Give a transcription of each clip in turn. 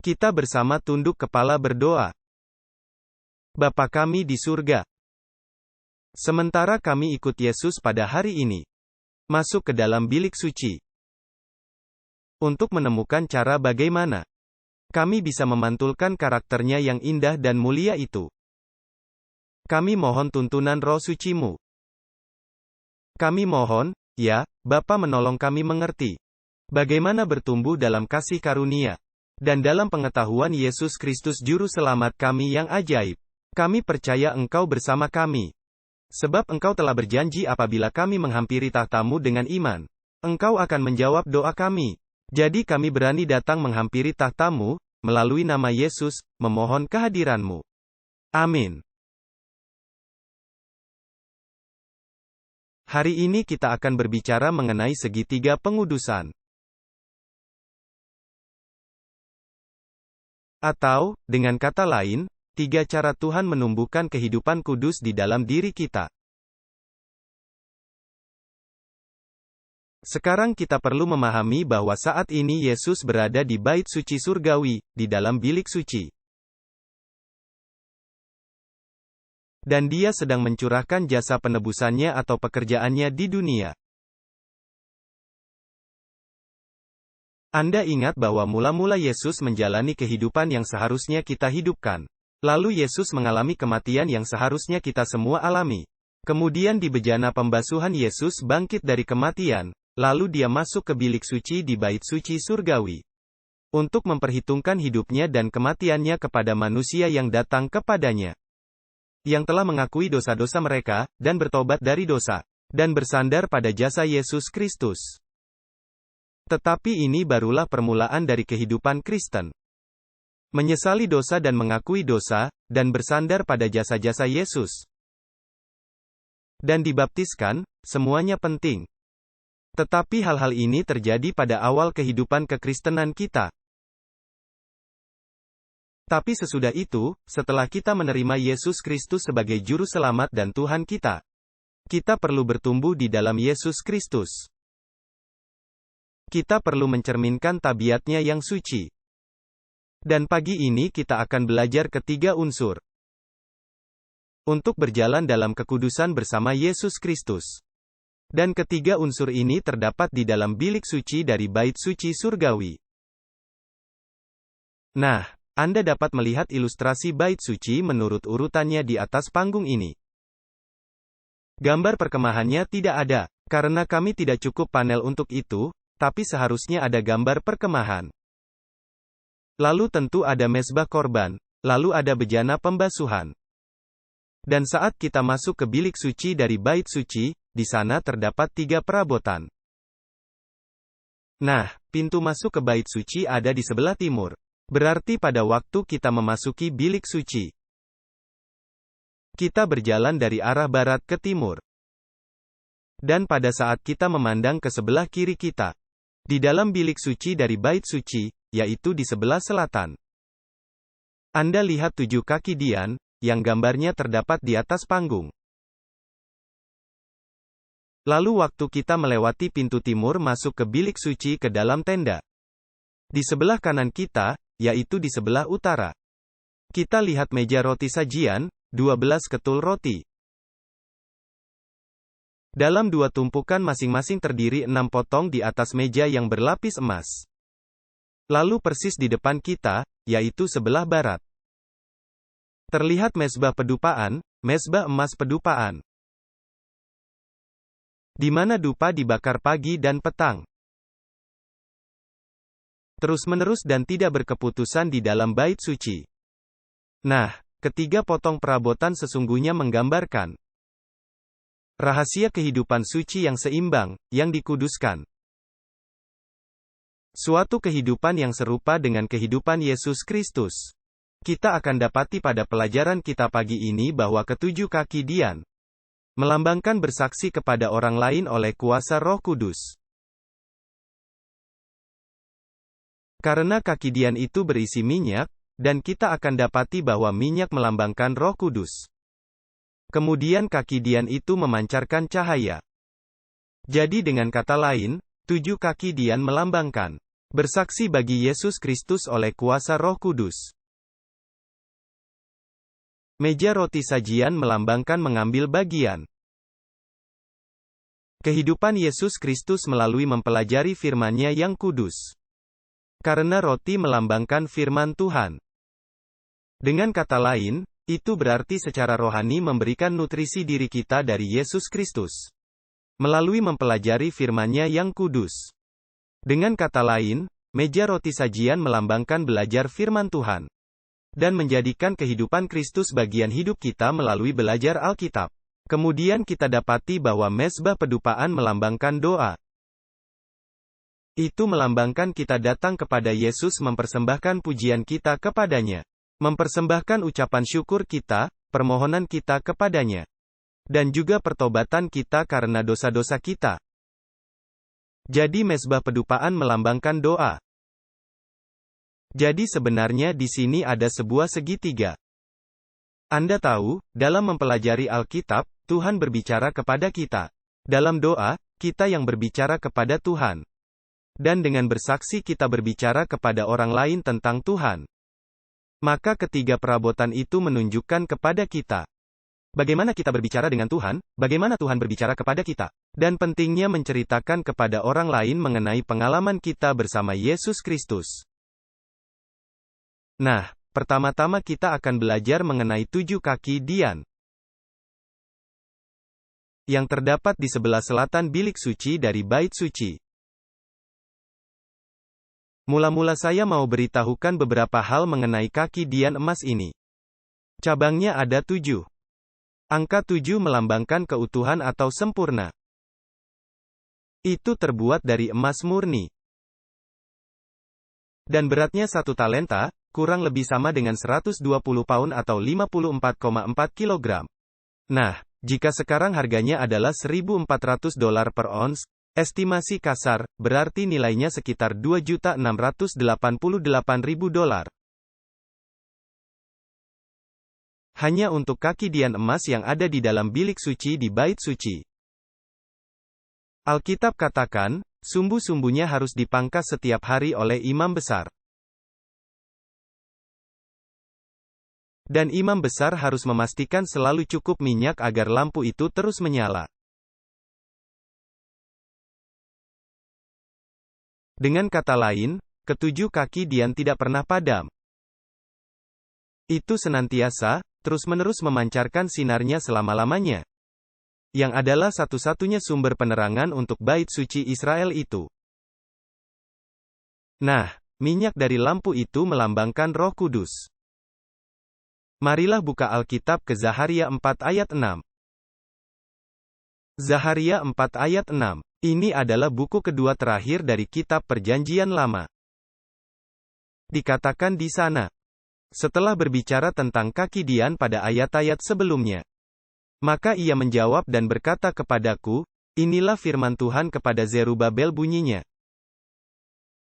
Kita bersama tunduk kepala berdoa. Bapa kami di surga. Sementara kami ikut Yesus pada hari ini, masuk ke dalam bilik suci, untuk menemukan cara bagaimana kami bisa memantulkan karakternya yang indah dan mulia itu. Kami mohon tuntunan Roh Suci-Mu. Kami mohon, ya, Bapa, menolong kami mengerti bagaimana bertumbuh dalam kasih karunia dan dalam pengetahuan Yesus Kristus Juru Selamat kami yang ajaib. Kami percaya Engkau bersama kami. Sebab Engkau telah berjanji apabila kami menghampiri tahta-Mu dengan iman, Engkau akan menjawab doa kami. Jadi kami berani datang menghampiri tahta-Mu, melalui nama Yesus, memohon kehadiran-Mu. Amin. Hari ini kita akan berbicara mengenai segitiga pengudusan. Atau, dengan kata lain, 3 cara Tuhan menumbuhkan kehidupan kudus di dalam diri kita. Sekarang kita perlu memahami bahwa saat ini Yesus berada di bait suci surgawi, di dalam bilik suci. Dan Dia sedang mencurahkan jasa penebusannya atau pekerjaannya di dunia. Anda ingat bahwa mula-mula Yesus menjalani kehidupan yang seharusnya kita hidupkan. Lalu Yesus mengalami kematian yang seharusnya kita semua alami. Kemudian di bejana pembasuhan Yesus bangkit dari kematian, lalu Dia masuk ke bilik suci di bait suci surgawi, untuk memperhitungkan hidupnya dan kematiannya kepada manusia yang datang kepadanya, yang telah mengakui dosa-dosa mereka, dan bertobat dari dosa, dan bersandar pada jasa Yesus Kristus. Tetapi ini barulah permulaan dari kehidupan Kristen. Menyesali dosa dan mengakui dosa, dan bersandar pada jasa-jasa Yesus. Dan dibaptiskan, semuanya penting. Tetapi hal-hal ini terjadi pada awal kehidupan kekristenan kita. Tapi sesudah itu, setelah kita menerima Yesus Kristus sebagai Juru Selamat dan Tuhan kita perlu bertumbuh di dalam Yesus Kristus. Kita perlu mencerminkan tabiatnya yang suci. Dan pagi ini kita akan belajar ketiga unsur untuk berjalan dalam kekudusan bersama Yesus Kristus. Dan ketiga unsur ini terdapat di dalam bilik suci dari bait suci surgawi. Nah, Anda dapat melihat ilustrasi bait suci menurut urutannya di atas panggung ini. Gambar perkemahannya tidak ada, karena kami tidak cukup panel untuk itu, tapi seharusnya ada gambar perkemahan. Lalu tentu ada mezbah korban, lalu ada bejana pembasuhan. Dan saat kita masuk ke bilik suci dari bait suci, di sana terdapat 3 perabotan. Nah, pintu masuk ke bait suci ada di sebelah timur. Berarti pada waktu kita memasuki bilik suci, kita berjalan dari arah barat ke timur. Dan pada saat kita memandang ke sebelah kiri kita, di dalam bilik suci dari bait suci, yaitu di sebelah selatan, Anda lihat 7 kaki Dian, yang gambarnya terdapat di atas panggung. Lalu waktu kita melewati pintu timur masuk ke bilik suci ke dalam tenda, di sebelah kanan kita, yaitu di sebelah utara, kita lihat meja roti sajian, 12 ketul roti. Dalam 2 tumpukan masing-masing terdiri 6 potong di atas meja yang berlapis emas. Lalu persis di depan kita, yaitu sebelah barat, terlihat mezbah pedupaan, mezbah emas pedupaan, di mana dupa dibakar pagi dan petang, terus-menerus dan tidak berkeputusan di dalam bait suci. Nah, ketiga potong perabotan sesungguhnya menggambarkan rahasia kehidupan suci yang seimbang, yang dikuduskan. Suatu kehidupan yang serupa dengan kehidupan Yesus Kristus. Kita akan dapati pada pelajaran kita pagi ini bahwa ketujuh kaki Dian melambangkan bersaksi kepada orang lain oleh kuasa Roh Kudus. Karena kaki Dian itu berisi minyak, dan kita akan dapati bahwa minyak melambangkan Roh Kudus. Kemudian kaki Dian itu memancarkan cahaya. Jadi dengan kata lain, 7 kaki Dian melambangkan Bersaksi bagi Yesus Kristus oleh kuasa Roh Kudus. Meja roti sajian melambangkan mengambil bagian. Kehidupan Yesus Kristus melalui mempelajari firman-Nya yang kudus. Karena roti melambangkan firman Tuhan. Dengan kata lain, itu berarti secara rohani memberikan nutrisi diri kita dari Yesus Kristus. Melalui mempelajari firman-Nya yang kudus. Dengan kata lain, meja roti sajian melambangkan belajar firman Tuhan. Dan menjadikan kehidupan Kristus bagian hidup kita melalui belajar Alkitab. Kemudian kita dapati bahwa mezbah pedupaan melambangkan doa. Itu melambangkan kita datang kepada Yesus mempersembahkan pujian kita kepadanya. Mempersembahkan ucapan syukur kita, permohonan kita kepadanya. Dan juga pertobatan kita karena dosa-dosa kita. Jadi mezbah pedupaan melambangkan doa. Jadi sebenarnya di sini ada sebuah segitiga. Anda tahu, dalam mempelajari Alkitab, Tuhan berbicara kepada kita. Dalam doa, kita yang berbicara kepada Tuhan. Dan dengan bersaksi kita berbicara kepada orang lain tentang Tuhan. Maka ketiga perabotan itu menunjukkan kepada kita. Bagaimana kita berbicara dengan Tuhan, bagaimana Tuhan berbicara kepada kita, dan pentingnya menceritakan kepada orang lain mengenai pengalaman kita bersama Yesus Kristus. Nah, pertama-tama kita akan belajar mengenai 7 kaki Dian yang terdapat di sebelah selatan bilik suci dari bait suci. Mula-mula saya mau beritahukan beberapa hal mengenai kaki Dian emas ini. Cabangnya ada 7. Angka 7 melambangkan keutuhan atau sempurna. Itu terbuat dari emas murni. Dan beratnya 1 talenta, kurang lebih sama dengan 120 pound atau 54,4 kilogram. Nah, jika sekarang harganya adalah $1.400 per ons, estimasi kasar, berarti nilainya sekitar $2.688.000. Hanya untuk kaki Dian emas yang ada di dalam bilik suci di bait suci. Alkitab katakan, sumbu-sumbunya harus dipangkas setiap hari oleh imam besar. Dan imam besar harus memastikan selalu cukup minyak agar lampu itu terus menyala. Dengan kata lain, ketujuh kaki Dian tidak pernah padam. Itu senantiasa, terus-menerus memancarkan sinarnya selama-lamanya. Yang adalah satu-satunya sumber penerangan untuk bait suci Israel itu. Nah, minyak dari lampu itu melambangkan Roh Kudus. Marilah buka Alkitab ke Zaharia 4 ayat 6. Zaharia 4 ayat 6. Ini adalah buku kedua terakhir dari kitab Perjanjian Lama. Dikatakan di sana, setelah berbicara tentang kaki Dian pada ayat-ayat sebelumnya. Maka ia menjawab dan berkata kepadaku, inilah firman Tuhan kepada Zerubabel bunyinya.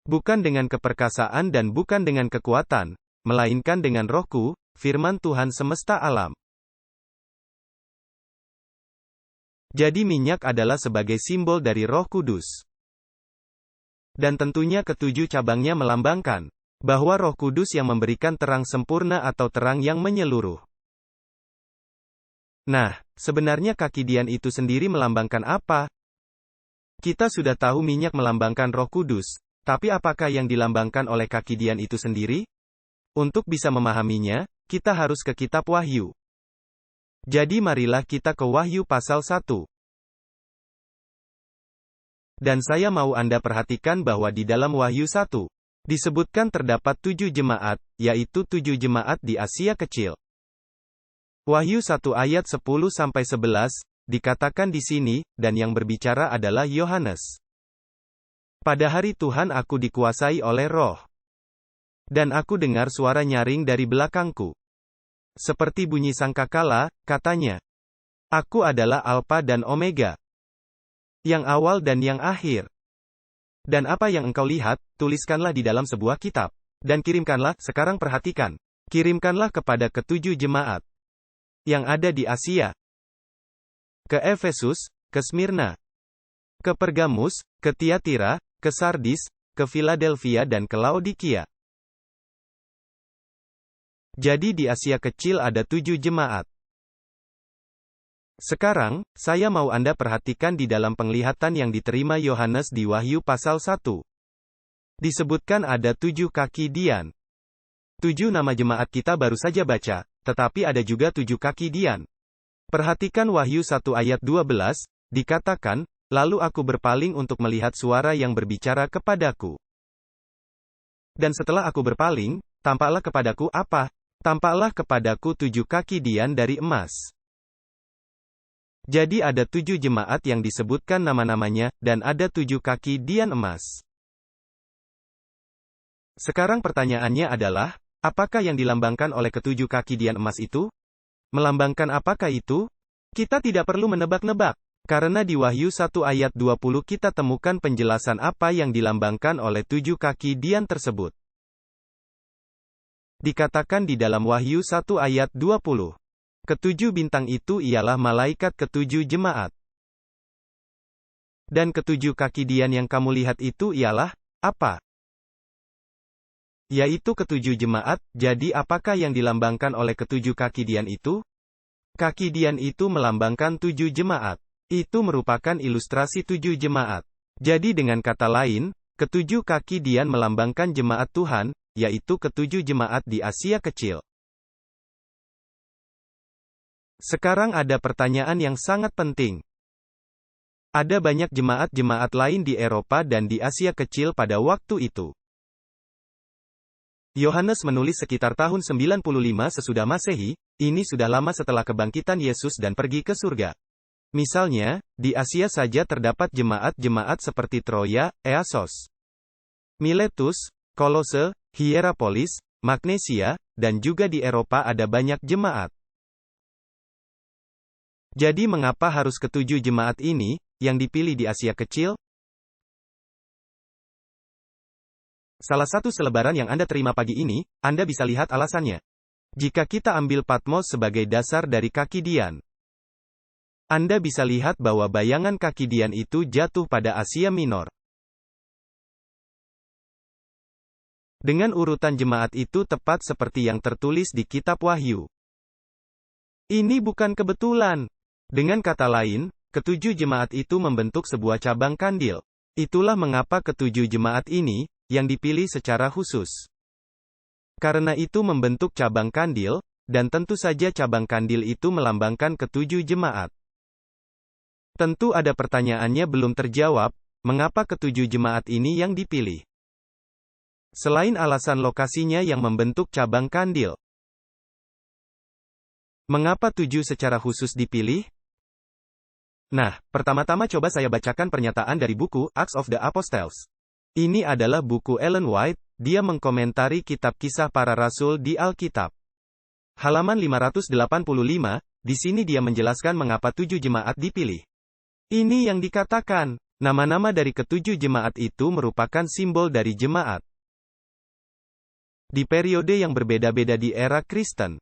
Bukan dengan keperkasaan dan bukan dengan kekuatan, melainkan dengan Rohku, firman Tuhan semesta alam. Jadi minyak adalah sebagai simbol dari Roh Kudus. Dan tentunya ketujuh cabangnya melambangkan bahwa Roh Kudus yang memberikan terang sempurna atau terang yang menyeluruh. Nah, sebenarnya kaki Dian itu sendiri melambangkan apa? Kita sudah tahu minyak melambangkan Roh Kudus, tapi apakah yang dilambangkan oleh kaki Dian itu sendiri? Untuk bisa memahaminya, kita harus ke kitab Wahyu. Jadi marilah kita ke Wahyu pasal 1. Dan saya mau Anda perhatikan bahwa di dalam Wahyu 1, disebutkan terdapat 7 jemaat, yaitu 7 jemaat di Asia Kecil. Wahyu 1 ayat 10-11, dikatakan di sini, dan yang berbicara adalah Yohanes. Pada hari Tuhan aku dikuasai oleh Roh. Dan aku dengar suara nyaring dari belakangku. Seperti bunyi sangkakala, katanya. Aku adalah Alfa dan Omega. Yang awal dan yang akhir. Dan apa yang engkau lihat, tuliskanlah di dalam sebuah kitab. Dan kirimkanlah, sekarang perhatikan. Kirimkanlah kepada ketujuh jemaat yang ada di Asia. Ke Efesus, ke Smyrna, ke Pergamus, ke Tiatira, ke Sardis, ke Philadelphia dan ke Laodikia. Jadi di Asia Kecil ada 7 jemaat. Sekarang, saya mau Anda perhatikan di dalam penglihatan yang diterima Yohanes di Wahyu pasal 1. Disebutkan ada 7 kaki dian. 7 nama jemaat kita baru saja baca, tetapi ada juga 7 kaki dian. Perhatikan Wahyu 1 ayat 12, dikatakan, lalu aku berpaling untuk melihat suara yang berbicara kepadaku. Dan setelah aku berpaling, tampaklah kepadaku apa? Tampaklah kepadaku 7 kaki dian dari emas. Jadi ada 7 jemaat yang disebutkan nama-namanya, dan ada 7 kaki dian emas. Sekarang pertanyaannya adalah, apakah yang dilambangkan oleh ketujuh kaki dian emas itu? Melambangkan apakah itu? Kita tidak perlu menebak-nebak, karena di Wahyu 1 ayat 20 kita temukan penjelasan apa yang dilambangkan oleh 7 kaki dian tersebut. Dikatakan di dalam Wahyu 1 ayat 20. Ketujuh bintang itu ialah malaikat ketujuh jemaat. Dan ketujuh kaki dian yang kamu lihat itu ialah, apa? Yaitu ketujuh jemaat. Jadi apakah yang dilambangkan oleh ketujuh kaki dian itu? Kaki dian itu melambangkan 7 jemaat. Itu merupakan ilustrasi 7 jemaat. Jadi dengan kata lain, ketujuh kaki dian melambangkan jemaat Tuhan, yaitu ketujuh jemaat di Asia Kecil. Sekarang ada pertanyaan yang sangat penting. Ada banyak jemaat-jemaat lain di Eropa dan di Asia Kecil pada waktu itu. Yohanes menulis sekitar tahun 95 sesudah Masehi, ini sudah lama setelah kebangkitan Yesus dan pergi ke surga. Misalnya, di Asia saja terdapat jemaat-jemaat seperti Troya, Easos, Miletus, Kolose, Hierapolis, Magnesia, dan juga di Eropa ada banyak jemaat. Jadi mengapa harus ketujuh jemaat ini, yang dipilih di Asia Kecil? Salah satu selebaran yang Anda terima pagi ini, Anda bisa lihat alasannya. Jika kita ambil Patmos sebagai dasar dari kaki dian, Anda bisa lihat bahwa bayangan kaki dian itu jatuh pada Asia Minor. Dengan urutan jemaat itu tepat seperti yang tertulis di kitab Wahyu. Ini bukan kebetulan. Dengan kata lain, ketujuh jemaat itu membentuk sebuah cabang kandil. Itulah mengapa ketujuh jemaat ini, yang dipilih secara khusus. Karena itu membentuk cabang kandil, dan tentu saja cabang kandil itu melambangkan ketujuh jemaat. Tentu ada pertanyaannya belum terjawab, mengapa ketujuh jemaat ini yang dipilih? Selain alasan lokasinya yang membentuk cabang kandil. Mengapa 7 secara khusus dipilih? Nah, pertama-tama coba saya bacakan pernyataan dari buku Acts of the Apostles. Ini adalah buku Ellen White, dia mengkomentari kitab Kisah Para Rasul di Alkitab. Halaman 585, di sini dia menjelaskan mengapa 7 jemaat dipilih. Ini yang dikatakan, nama-nama dari ketujuh jemaat itu merupakan simbol dari jemaat. Di periode yang berbeda-beda di era Kristen.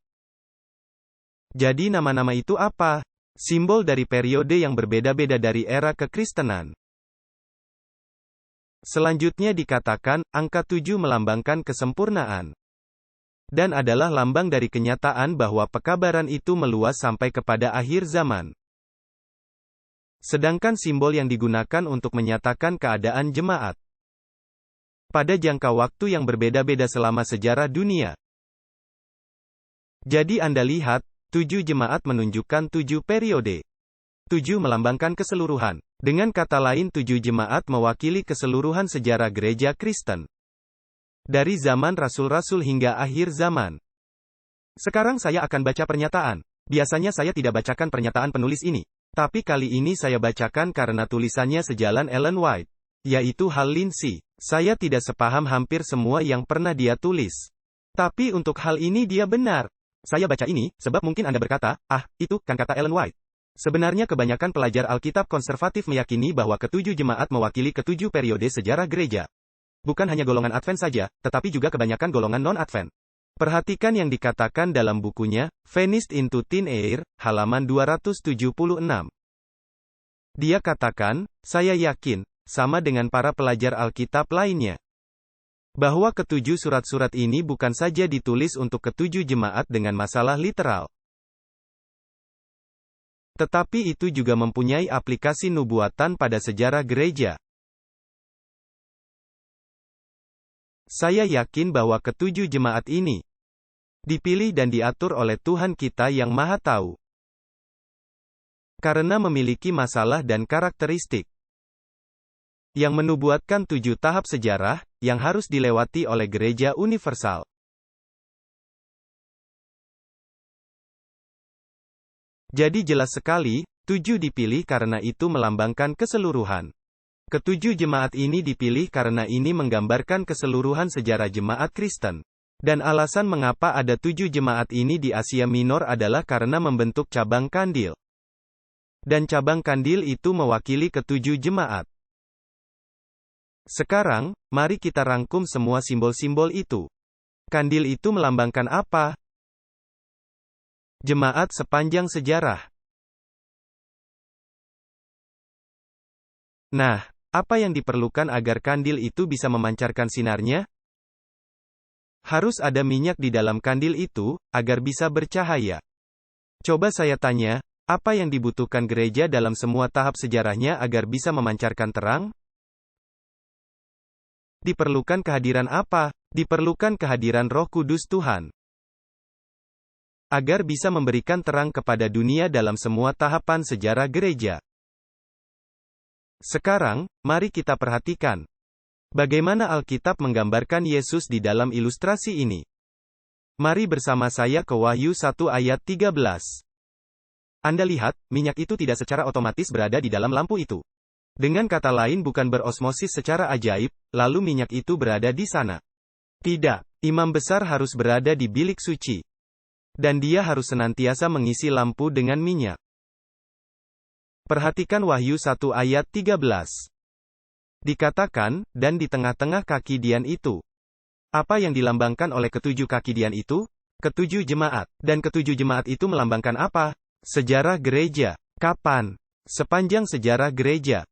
Jadi nama-nama itu apa? Simbol dari periode yang berbeda-beda dari era kekristenan. Selanjutnya dikatakan, angka 7 melambangkan kesempurnaan. Dan adalah lambang dari kenyataan bahwa pekabaran itu meluas sampai kepada akhir zaman. Sedangkan simbol yang digunakan untuk menyatakan keadaan jemaat. Pada jangka waktu yang berbeda-beda selama sejarah dunia. Jadi Anda lihat, 7 jemaat menunjukkan 7 periode. 7 melambangkan keseluruhan. Dengan kata lain 7 jemaat mewakili keseluruhan sejarah gereja Kristen. Dari zaman rasul-rasul hingga akhir zaman. Sekarang saya akan baca pernyataan. Biasanya saya tidak bacakan pernyataan penulis ini. Tapi kali ini saya bacakan karena tulisannya sejalan Ellen White. Yaitu Hal Lindsey. Saya tidak sepaham hampir semua yang pernah dia tulis. Tapi untuk hal ini dia benar. Saya baca ini, sebab mungkin Anda berkata, itu kan kata Ellen White. Sebenarnya kebanyakan pelajar Alkitab konservatif meyakini bahwa ketujuh jemaat mewakili ketujuh periode sejarah gereja. Bukan hanya golongan Advent saja, tetapi juga kebanyakan golongan non-Advent. Perhatikan yang dikatakan dalam bukunya, Vanished into Thin Air, halaman 276. Dia katakan, saya yakin, sama dengan para pelajar Alkitab lainnya, bahwa ketujuh surat-surat ini bukan saja ditulis untuk ketujuh jemaat dengan masalah literal, tetapi itu juga mempunyai aplikasi nubuatan pada sejarah gereja. Saya yakin bahwa ketujuh jemaat ini dipilih dan diatur oleh Tuhan kita yang Maha Tahu, karena memiliki masalah dan karakteristik yang menubuatkan 7 tahap sejarah yang harus dilewati oleh gereja universal. Jadi jelas sekali, 7 dipilih karena itu melambangkan keseluruhan. Ketujuh jemaat ini dipilih karena ini menggambarkan keseluruhan sejarah jemaat Kristen. Dan alasan mengapa ada 7 jemaat ini di Asia Minor adalah karena membentuk cabang kandil. Dan cabang kandil itu mewakili ketujuh jemaat. Sekarang, mari kita rangkum semua simbol-simbol itu. Kandil itu melambangkan apa? Jemaat sepanjang sejarah. Nah, apa yang diperlukan agar kandil itu bisa memancarkan sinarnya? Harus ada minyak di dalam kandil itu, agar bisa bercahaya. Coba saya tanya, apa yang dibutuhkan gereja dalam semua tahap sejarahnya agar bisa memancarkan terang? Diperlukan kehadiran apa? Diperlukan kehadiran Roh Kudus Tuhan, agar bisa memberikan terang kepada dunia dalam semua tahapan sejarah gereja. Sekarang, mari kita perhatikan bagaimana Alkitab menggambarkan Yesus di dalam ilustrasi ini. Mari bersama saya ke Wahyu 1 ayat 13. Anda lihat, minyak itu tidak secara otomatis berada di dalam lampu itu. Dengan kata lain bukan berosmosis secara ajaib, lalu minyak itu berada di sana. Tidak, imam besar harus berada di bilik suci. Dan dia harus senantiasa mengisi lampu dengan minyak. Perhatikan Wahyu 1 ayat 13. Dikatakan, dan di tengah-tengah kaki Dian itu. Apa yang dilambangkan oleh ketujuh kaki Dian itu? Ketujuh jemaat. Dan ketujuh jemaat itu melambangkan apa? Sejarah gereja. Kapan? Sepanjang sejarah gereja.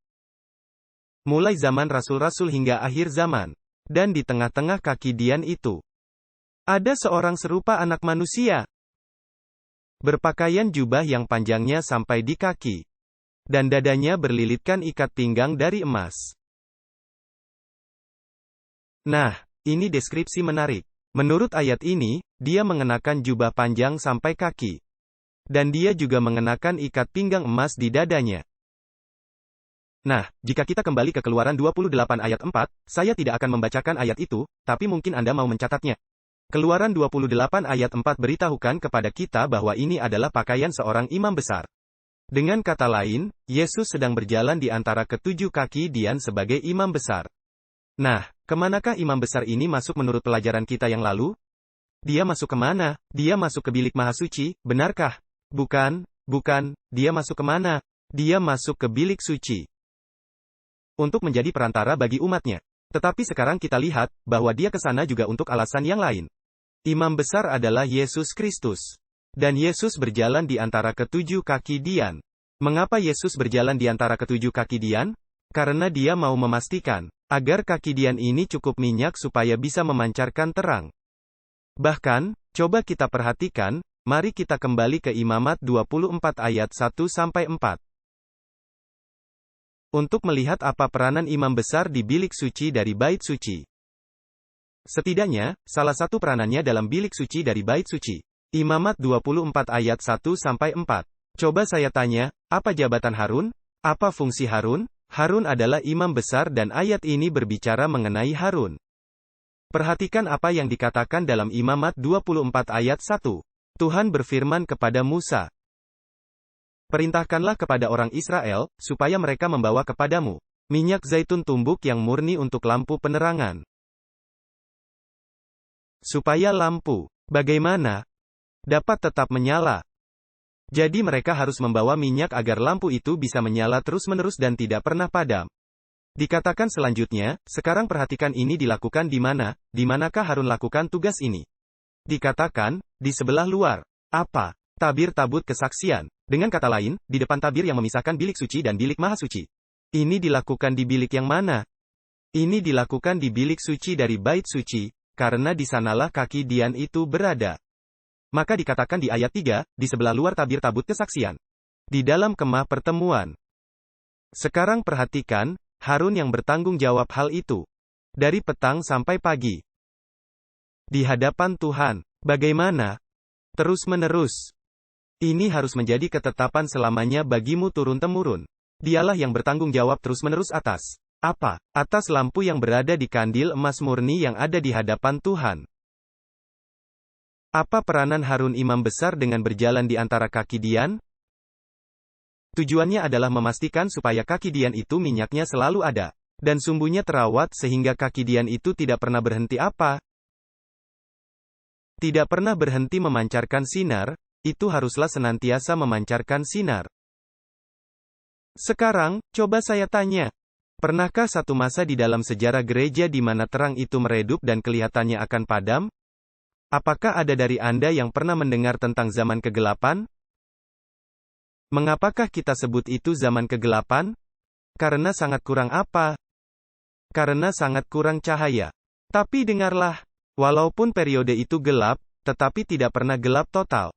Mulai zaman rasul-rasul hingga akhir zaman. Dan di tengah-tengah kaki Dian itu ada seorang serupa anak manusia, berpakaian jubah yang panjangnya sampai di kaki, dan dadanya berlilitkan ikat pinggang dari emas. Nah, ini deskripsi menarik. Menurut ayat ini, dia mengenakan jubah panjang sampai kaki. Dan dia juga mengenakan ikat pinggang emas di dadanya. Nah, jika kita kembali ke Keluaran 28 ayat 4, saya tidak akan membacakan ayat itu, tapi mungkin Anda mau mencatatnya. Keluaran 28 ayat 4 beritahukan kepada kita bahwa ini adalah pakaian seorang imam besar. Dengan kata lain, Yesus sedang berjalan di antara ketujuh kaki Dian sebagai imam besar. Nah, kemanakah imam besar ini masuk menurut pelajaran kita yang lalu? Dia masuk kemana? Dia masuk ke bilik maha suci, benarkah? Bukan, dia masuk kemana? Dia masuk ke bilik suci. Untuk menjadi perantara bagi umatnya. Tetapi sekarang kita lihat, bahwa dia ke sana juga untuk alasan yang lain. Imam besar adalah Yesus Kristus. Dan Yesus berjalan di antara ketujuh kaki Dian. Mengapa Yesus berjalan di antara ketujuh kaki Dian? Karena dia mau memastikan agar kaki Dian ini cukup minyak supaya bisa memancarkan terang. Bahkan, coba kita perhatikan, mari kita kembali ke Imamat 24 ayat 1-4. Untuk melihat apa peranan imam besar di bilik suci dari bait suci. Setidaknya, salah satu peranannya dalam bilik suci dari bait suci. Imamat 24 ayat 1-4. Coba saya tanya, apa jabatan Harun? Apa fungsi Harun? Harun adalah imam besar dan ayat ini berbicara mengenai Harun. Perhatikan apa yang dikatakan dalam Imamat 24 ayat 1. Tuhan berfirman kepada Musa, perintahkanlah kepada orang Israel, supaya mereka membawa kepadamu minyak zaitun tumbuk yang murni untuk lampu penerangan. Supaya lampu, bagaimana? Dapat tetap menyala. Jadi mereka harus membawa minyak agar lampu itu bisa menyala terus-menerus dan tidak pernah padam. Dikatakan selanjutnya, sekarang perhatikan ini dilakukan di mana? Di manakah Harun lakukan tugas ini? Dikatakan, di sebelah luar. Apa? Tabir tabut kesaksian. Dengan kata lain, di depan tabir yang memisahkan bilik suci dan bilik maha suci. Ini dilakukan di bilik yang mana? Ini dilakukan di bilik suci dari bait suci, karena di sanalah kaki Dian itu berada. Maka dikatakan di ayat 3, di sebelah luar tabir tabut kesaksian. Di dalam kemah pertemuan. Sekarang perhatikan, Harun yang bertanggung jawab hal itu. Dari petang sampai pagi. Di hadapan Tuhan. Bagaimana? Terus-menerus. Ini harus menjadi ketetapan selamanya bagimu turun-temurun. Dialah yang bertanggung jawab terus-menerus atas. Apa? Atas lampu yang berada di kandil emas murni yang ada di hadapan Tuhan. Apa peranan Harun imam besar dengan berjalan di antara kaki Dian? Tujuannya adalah memastikan supaya kaki Dian itu minyaknya selalu ada. Dan sumbunya terawat sehingga kaki Dian itu tidak pernah berhenti apa? Tidak pernah berhenti memancarkan sinar, itu haruslah senantiasa memancarkan sinar. Sekarang, coba saya tanya. Pernahkah satu masa di dalam sejarah gereja di mana terang itu meredup dan kelihatannya akan padam? Apakah ada dari Anda yang pernah mendengar tentang zaman kegelapan? Mengapakah kita sebut itu zaman kegelapan? Karena sangat kurang apa? Karena sangat kurang cahaya. Tapi dengarlah, walaupun periode itu gelap, tetapi tidak pernah gelap total.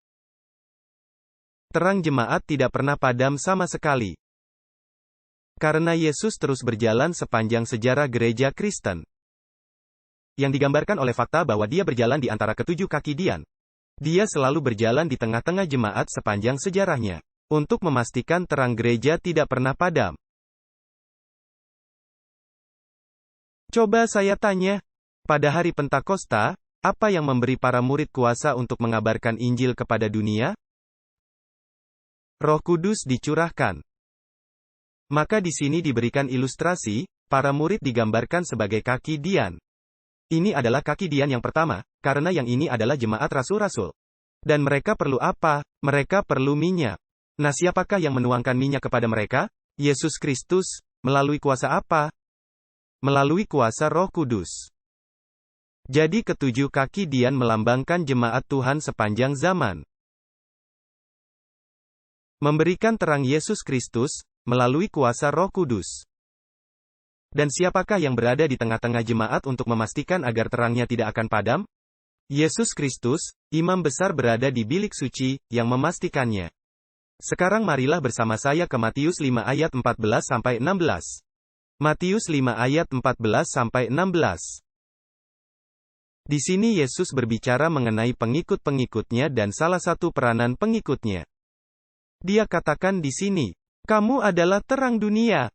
Terang jemaat tidak pernah padam sama sekali. Karena Yesus terus berjalan sepanjang sejarah gereja Kristen. Yang digambarkan oleh fakta bahwa dia berjalan di antara ketujuh kaki Dian. Dia selalu berjalan di tengah-tengah jemaat sepanjang sejarahnya. Untuk memastikan terang gereja tidak pernah padam. Coba saya tanya. Pada hari Pentakosta, apa yang memberi para murid kuasa untuk mengabarkan Injil kepada dunia? Roh Kudus dicurahkan. Maka di sini diberikan ilustrasi, para murid digambarkan sebagai kaki Dian. Ini adalah kaki Dian yang pertama, karena yang ini adalah jemaat rasul-rasul. Dan mereka perlu apa? Mereka perlu minyak. Nah, siapakah yang menuangkan minyak kepada mereka? Yesus Kristus. Melalui kuasa apa? Melalui kuasa Roh Kudus. Jadi ketujuh kaki Dian melambangkan jemaat Tuhan sepanjang zaman. Memberikan terang Yesus Kristus, melalui kuasa Roh Kudus. Dan siapakah yang berada di tengah-tengah jemaat untuk memastikan agar terangnya tidak akan padam? Yesus Kristus, imam besar berada di bilik suci, yang memastikannya. Sekarang marilah bersama saya ke Matius 5 ayat 14-16. Matius 5 ayat 14-16. Di sini Yesus berbicara mengenai pengikut-pengikutnya dan salah satu peranan pengikutnya. Dia katakan di sini, kamu adalah terang dunia.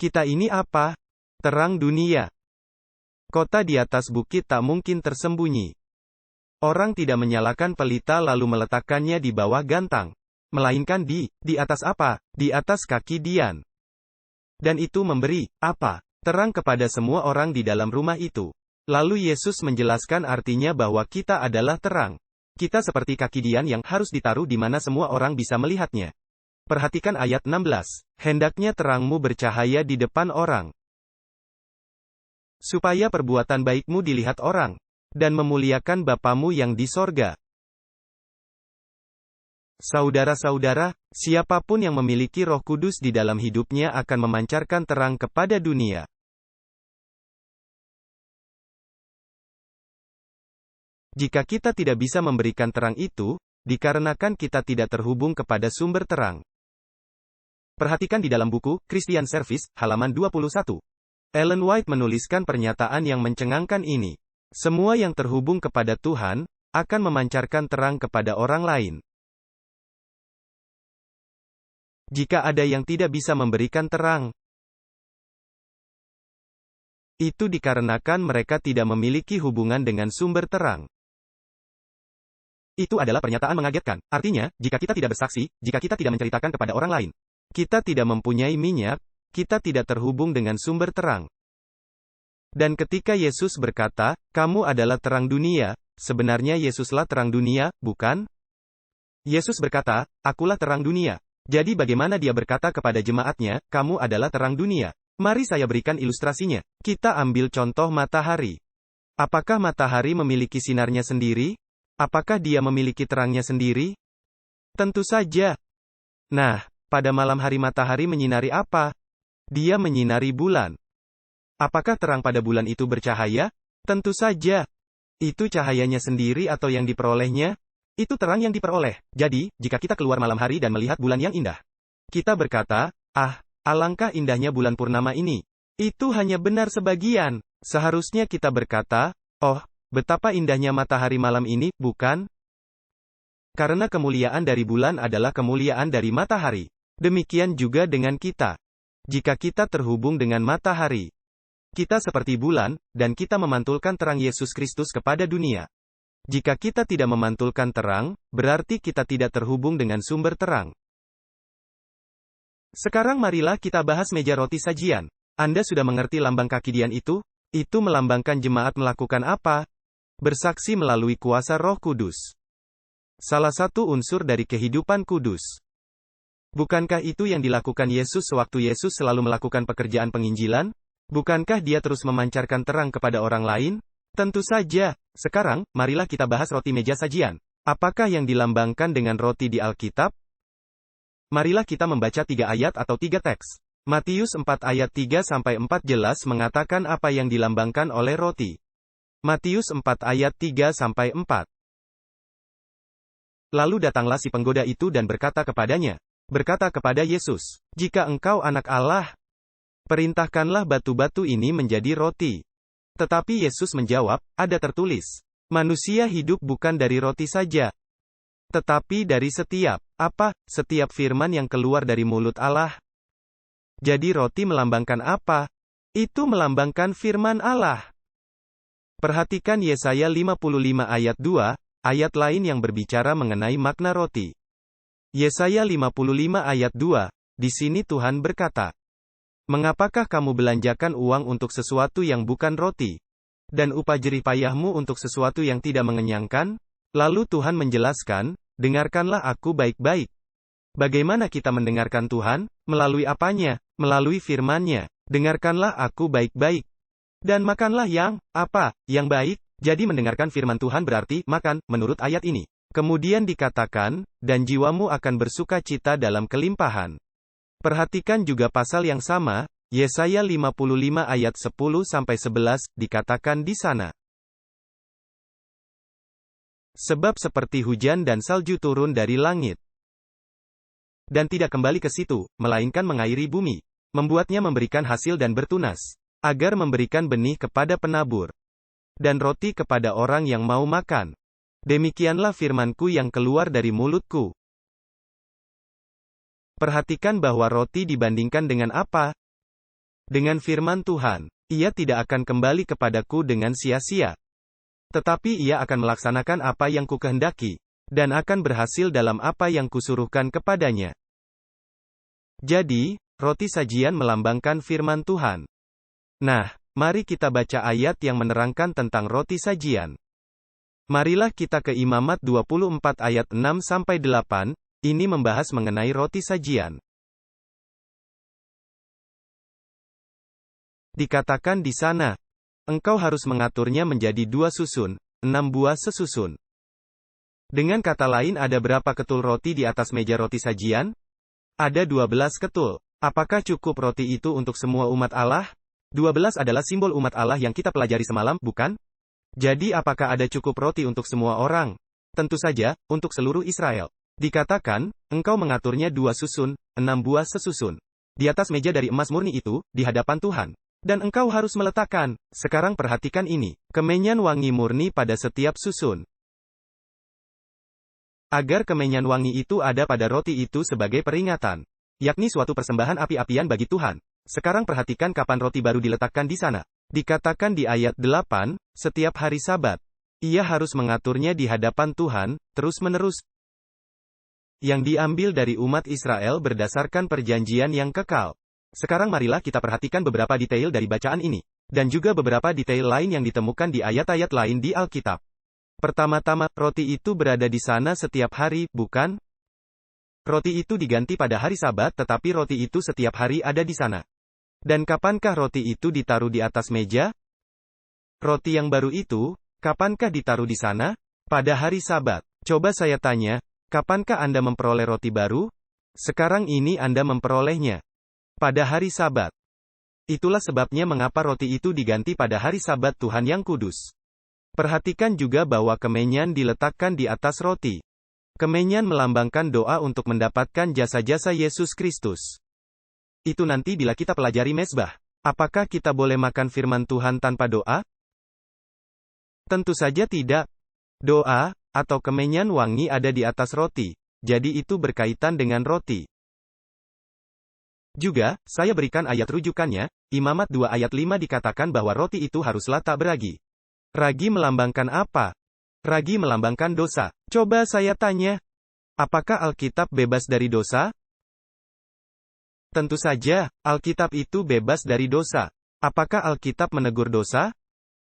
Kita ini apa? Terang dunia. Kota di atas bukit tak mungkin tersembunyi. Orang tidak menyalakan pelita lalu meletakkannya di bawah gantang. Melainkan di atas apa? Di atas kaki Dian. Dan itu memberi, apa? Terang kepada semua orang di dalam rumah itu. Lalu Yesus menjelaskan artinya bahwa kita adalah terang. Kita seperti kaki Dian yang harus ditaruh di mana semua orang bisa melihatnya. Perhatikan ayat 16. Hendaknya terangmu bercahaya di depan orang. Supaya perbuatan baikmu dilihat orang. Dan memuliakan Bapamu yang di sorga. Saudara-saudara, siapapun yang memiliki Roh Kudus di dalam hidupnya akan memancarkan terang kepada dunia. Jika kita tidak bisa memberikan terang itu, dikarenakan kita tidak terhubung kepada sumber terang. Perhatikan di dalam buku, Christian Service, halaman 21. Ellen White menuliskan pernyataan yang mencengangkan ini. Semua yang terhubung kepada Tuhan, akan memancarkan terang kepada orang lain. Jika ada yang tidak bisa memberikan terang, itu dikarenakan mereka tidak memiliki hubungan dengan sumber terang. Itu adalah pernyataan mengagetkan. Artinya, jika kita tidak bersaksi, jika kita tidak menceritakan kepada orang lain, kita tidak mempunyai minyak, kita tidak terhubung dengan sumber terang. Dan ketika Yesus berkata, kamu adalah terang dunia, sebenarnya Yesuslah terang dunia, bukan? Yesus berkata, akulah terang dunia. Jadi bagaimana dia berkata kepada jemaatnya, kamu adalah terang dunia? Mari saya berikan ilustrasinya. Kita ambil contoh matahari. Apakah matahari memiliki sinarnya sendiri? Apakah dia memiliki terangnya sendiri? Tentu saja. Nah, pada malam hari matahari menyinari apa? Dia menyinari bulan. Apakah terang pada bulan itu bercahaya? Tentu saja. Itu cahayanya sendiri atau yang diperolehnya? Itu terang yang diperoleh. Jadi, jika kita keluar malam hari dan melihat bulan yang indah, kita berkata, "Ah, alangkah indahnya bulan purnama ini." Itu hanya benar sebagian. Seharusnya kita berkata, "Oh, betapa indahnya matahari malam ini, bukan?" Karena kemuliaan dari bulan adalah kemuliaan dari matahari. Demikian juga dengan kita. Jika kita terhubung dengan matahari, kita seperti bulan, dan kita memantulkan terang Yesus Kristus kepada dunia. Jika kita tidak memantulkan terang, berarti kita tidak terhubung dengan sumber terang. Sekarang marilah kita bahas meja roti sajian. Anda sudah mengerti lambang kakidian itu? Itu melambangkan jemaat melakukan apa? Bersaksi melalui kuasa Roh Kudus. Salah satu unsur dari kehidupan kudus. Bukankah itu yang dilakukan Yesus sewaktu Yesus selalu melakukan pekerjaan penginjilan? Bukankah dia terus memancarkan terang kepada orang lain? Tentu saja. Sekarang, marilah kita bahas roti meja sajian. Apakah yang dilambangkan dengan roti di Alkitab? Marilah kita membaca 3 ayat atau 3 teks. Matius 4 ayat 3-4 jelas mengatakan apa yang dilambangkan oleh roti. Matius 4 ayat 3-4. Lalu datanglah si penggoda itu dan berkata kepadanya, berkata kepada Yesus, "Jika engkau anak Allah, perintahkanlah batu-batu ini menjadi roti." Tetapi Yesus menjawab, "Ada tertulis, manusia hidup bukan dari roti saja, tetapi dari setiap firman yang keluar dari mulut Allah." Jadi roti melambangkan apa? Itu melambangkan firman Allah. Perhatikan Yesaya 55 ayat 2, ayat lain yang berbicara mengenai makna roti. Yesaya 55 ayat 2, di sini Tuhan berkata, "Mengapakah kamu belanjakan uang untuk sesuatu yang bukan roti? Dan upah jerih payahmu untuk sesuatu yang tidak mengenyangkan?" Lalu Tuhan menjelaskan, "Dengarkanlah aku baik-baik." Bagaimana kita mendengarkan Tuhan? Melalui apanya? Melalui firman-Nya. Dengarkanlah aku baik-baik. Dan makanlah yang baik. Jadi mendengarkan firman Tuhan berarti makan, menurut ayat ini. Kemudian dikatakan, dan jiwamu akan bersuka cita dalam kelimpahan. Perhatikan juga pasal yang sama, Yesaya 55 ayat 10-11, dikatakan di sana. Sebab seperti hujan dan salju turun dari langit, dan tidak kembali ke situ, melainkan mengairi bumi, membuatnya memberikan hasil dan bertunas, agar memberikan benih kepada penabur, dan roti kepada orang yang mau makan. Demikianlah firmanku yang keluar dari mulutku. Perhatikan bahwa roti dibandingkan dengan apa? Dengan firman Tuhan. Ia tidak akan kembali kepadaku dengan sia-sia, tetapi ia akan melaksanakan apa yang kukehendaki, dan akan berhasil dalam apa yang kusuruhkan kepadanya. Jadi, roti sajian melambangkan firman Tuhan. Nah, mari kita baca ayat yang menerangkan tentang roti sajian. Marilah kita ke Imamat 24 ayat 6-8, ini membahas mengenai roti sajian. Dikatakan di sana, engkau harus mengaturnya menjadi 2 susun, 6 buah sesusun. Dengan kata lain, ada berapa ketul roti di atas meja roti sajian? Ada 12 ketul. Apakah cukup roti itu untuk semua umat Allah? 12 adalah simbol umat Allah yang kita pelajari semalam, bukan? Jadi apakah ada cukup roti untuk semua orang? Tentu saja, untuk seluruh Israel. Dikatakan, engkau mengaturnya 2 susun, 6 buah sesusun. Di atas meja dari emas murni itu, di hadapan Tuhan. Dan engkau harus meletakkan, sekarang perhatikan ini, kemenyan wangi murni pada setiap susun. Agar kemenyan wangi itu ada pada roti itu sebagai peringatan, yakni suatu persembahan api-apian bagi Tuhan. Sekarang perhatikan kapan roti baru diletakkan di sana. Dikatakan di ayat 8, setiap hari Sabat. Ia harus mengaturnya di hadapan Tuhan, terus-menerus. Yang diambil dari umat Israel berdasarkan perjanjian yang kekal. Sekarang marilah kita perhatikan beberapa detail dari bacaan ini. Dan juga beberapa detail lain yang ditemukan di ayat-ayat lain di Alkitab. Pertama-tama, roti itu berada di sana setiap hari, bukan? Roti itu diganti pada hari Sabat, tetapi roti itu setiap hari ada di sana. Dan kapankah roti itu ditaruh di atas meja? Roti yang baru itu, kapankah ditaruh di sana? Pada hari Sabat. Coba saya tanya, kapankah Anda memperoleh roti baru? Sekarang ini Anda memperolehnya. pada hari Sabat. Itulah sebabnya mengapa roti itu diganti pada hari Sabat Tuhan yang kudus. Perhatikan juga bahwa kemenyan diletakkan di atas roti. Kemenyan melambangkan doa untuk mendapatkan jasa-jasa Yesus Kristus. Itu nanti bila kita pelajari mezbah. Apakah kita boleh makan firman Tuhan tanpa doa? Tentu saja tidak. Doa, atau kemenyan wangi ada di atas roti. Jadi itu berkaitan dengan roti. Juga, saya berikan ayat rujukannya, Imamat 2 ayat 5 dikatakan bahwa roti itu haruslah tak beragi. Ragi melambangkan apa? Ragi melambangkan dosa. Coba saya tanya, apakah Alkitab bebas dari dosa? Tentu saja, Alkitab itu bebas dari dosa. Apakah Alkitab menegur dosa?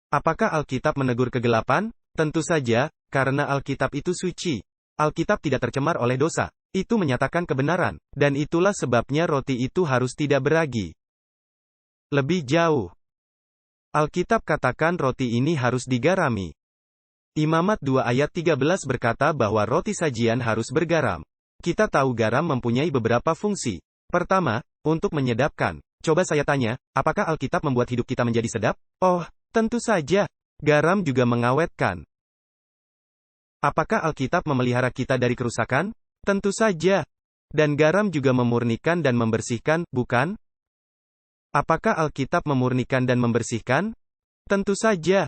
Apakah Alkitab menegur kegelapan? Tentu saja, karena Alkitab itu suci. Alkitab tidak tercemar oleh dosa. Itu menyatakan kebenaran, dan itulah sebabnya roti itu harus tidak beragi. Lebih jauh, Alkitab katakan roti ini harus digarami. Imamat 2 ayat 13 berkata bahwa roti sajian harus bergaram. Kita tahu garam mempunyai beberapa fungsi. Pertama, untuk menyedapkan. Coba saya tanya, apakah Alkitab membuat hidup kita menjadi sedap? Oh, tentu saja. Garam juga mengawetkan. Apakah Alkitab memelihara kita dari kerusakan? Tentu saja. Dan garam juga memurnikan dan membersihkan, bukan? Apakah Alkitab memurnikan dan membersihkan? Tentu saja.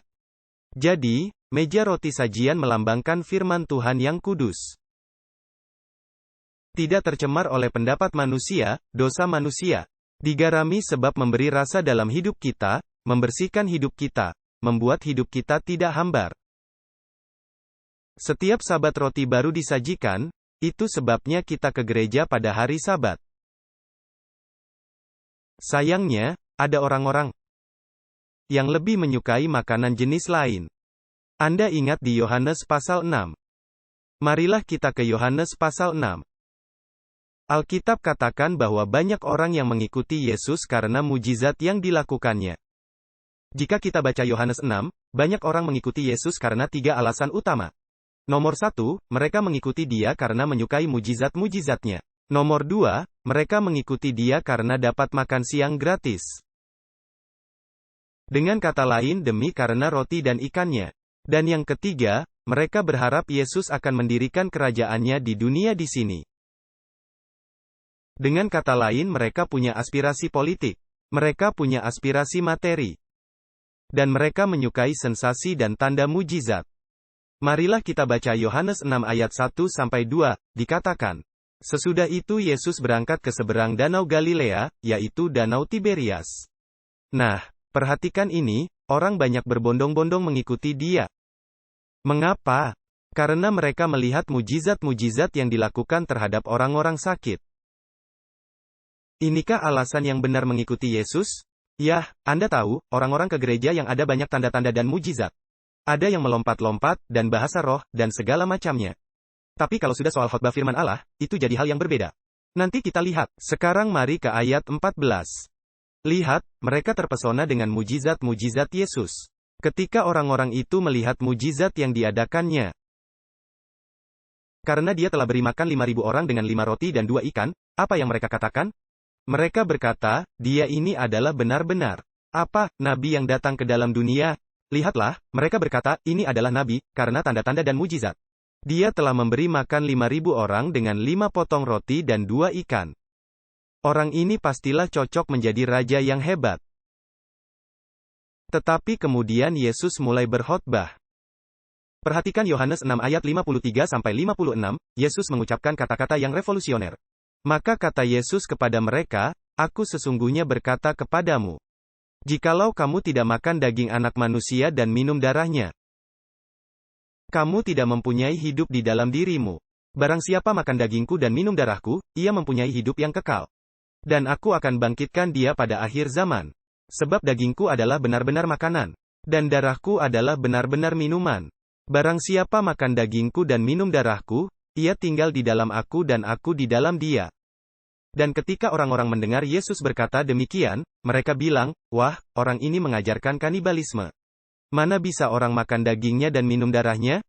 Jadi, meja roti sajian melambangkan firman Tuhan yang kudus. Tidak tercemar oleh pendapat manusia, dosa manusia. Digarami sebab memberi rasa dalam hidup kita, membersihkan hidup kita, membuat hidup kita tidak hambar. Setiap Sabat roti baru disajikan, itu sebabnya kita ke gereja pada hari Sabat. Sayangnya, ada orang-orang yang lebih menyukai makanan jenis lain. Anda ingat di Yohanes pasal 6. Marilah kita ke Yohanes pasal 6. Alkitab katakan bahwa banyak orang yang mengikuti Yesus karena mujizat yang dilakukannya. Jika kita baca Yohanes 6, banyak orang mengikuti Yesus karena 3 alasan utama. Nomor 1, mereka mengikuti dia karena menyukai mujizat-mujizatnya. Nomor 2, mereka mengikuti dia karena dapat makan siang gratis. Dengan kata lain demi karena roti dan ikannya. Dan yang ketiga, mereka berharap Yesus akan mendirikan kerajaannya di dunia di sini. Dengan kata lain mereka punya aspirasi politik. Mereka punya aspirasi materi. Dan mereka menyukai sensasi dan tanda mujizat. Marilah kita baca Yohanes 6 ayat 1-2, dikatakan. Sesudah itu Yesus berangkat ke seberang Danau Galilea, yaitu Danau Tiberias. Nah, perhatikan ini, orang banyak berbondong-bondong mengikuti dia. Mengapa? Karena mereka melihat mujizat-mujizat yang dilakukan terhadap orang-orang sakit. Inikah alasan yang benar mengikuti Yesus? Yah, Anda tahu, orang-orang ke gereja yang ada banyak tanda-tanda dan mujizat. Ada yang melompat-lompat, dan bahasa roh, dan segala macamnya. Tapi kalau sudah soal khotbah firman Allah, itu jadi hal yang berbeda. Nanti kita lihat. Sekarang mari ke ayat 14. Lihat, mereka terpesona dengan mujizat-mujizat Yesus. Ketika orang-orang itu melihat mujizat yang diadakannya. Karena dia telah beri makan 5.000 orang dengan 5 roti dan 2 ikan, apa yang mereka katakan? Mereka berkata, dia ini adalah benar-benar. Apa, nabi yang datang ke dalam dunia? Lihatlah, mereka berkata, ini adalah nabi, karena tanda-tanda dan mujizat. Dia telah memberi makan 5.000 orang dengan 5 potong roti dan 2 ikan. Orang ini pastilah cocok menjadi raja yang hebat. Tetapi kemudian Yesus mulai berkhotbah. Perhatikan Yohanes 6 ayat 53-56, Yesus mengucapkan kata-kata yang revolusioner. Maka kata Yesus kepada mereka, aku sesungguhnya berkata kepadamu. Jikalau kamu tidak makan daging anak manusia dan minum darahnya, kamu tidak mempunyai hidup di dalam dirimu. Barang siapa makan dagingku dan minum darahku, ia mempunyai hidup yang kekal. Dan aku akan bangkitkan dia pada akhir zaman. Sebab dagingku adalah benar-benar makanan. Dan darahku adalah benar-benar minuman. Barang siapa makan dagingku dan minum darahku, ia tinggal di dalam aku dan aku di dalam dia. Dan ketika orang-orang mendengar Yesus berkata demikian, mereka bilang, wah, orang ini mengajarkan kanibalisme. Mana bisa orang makan dagingnya dan minum darahnya?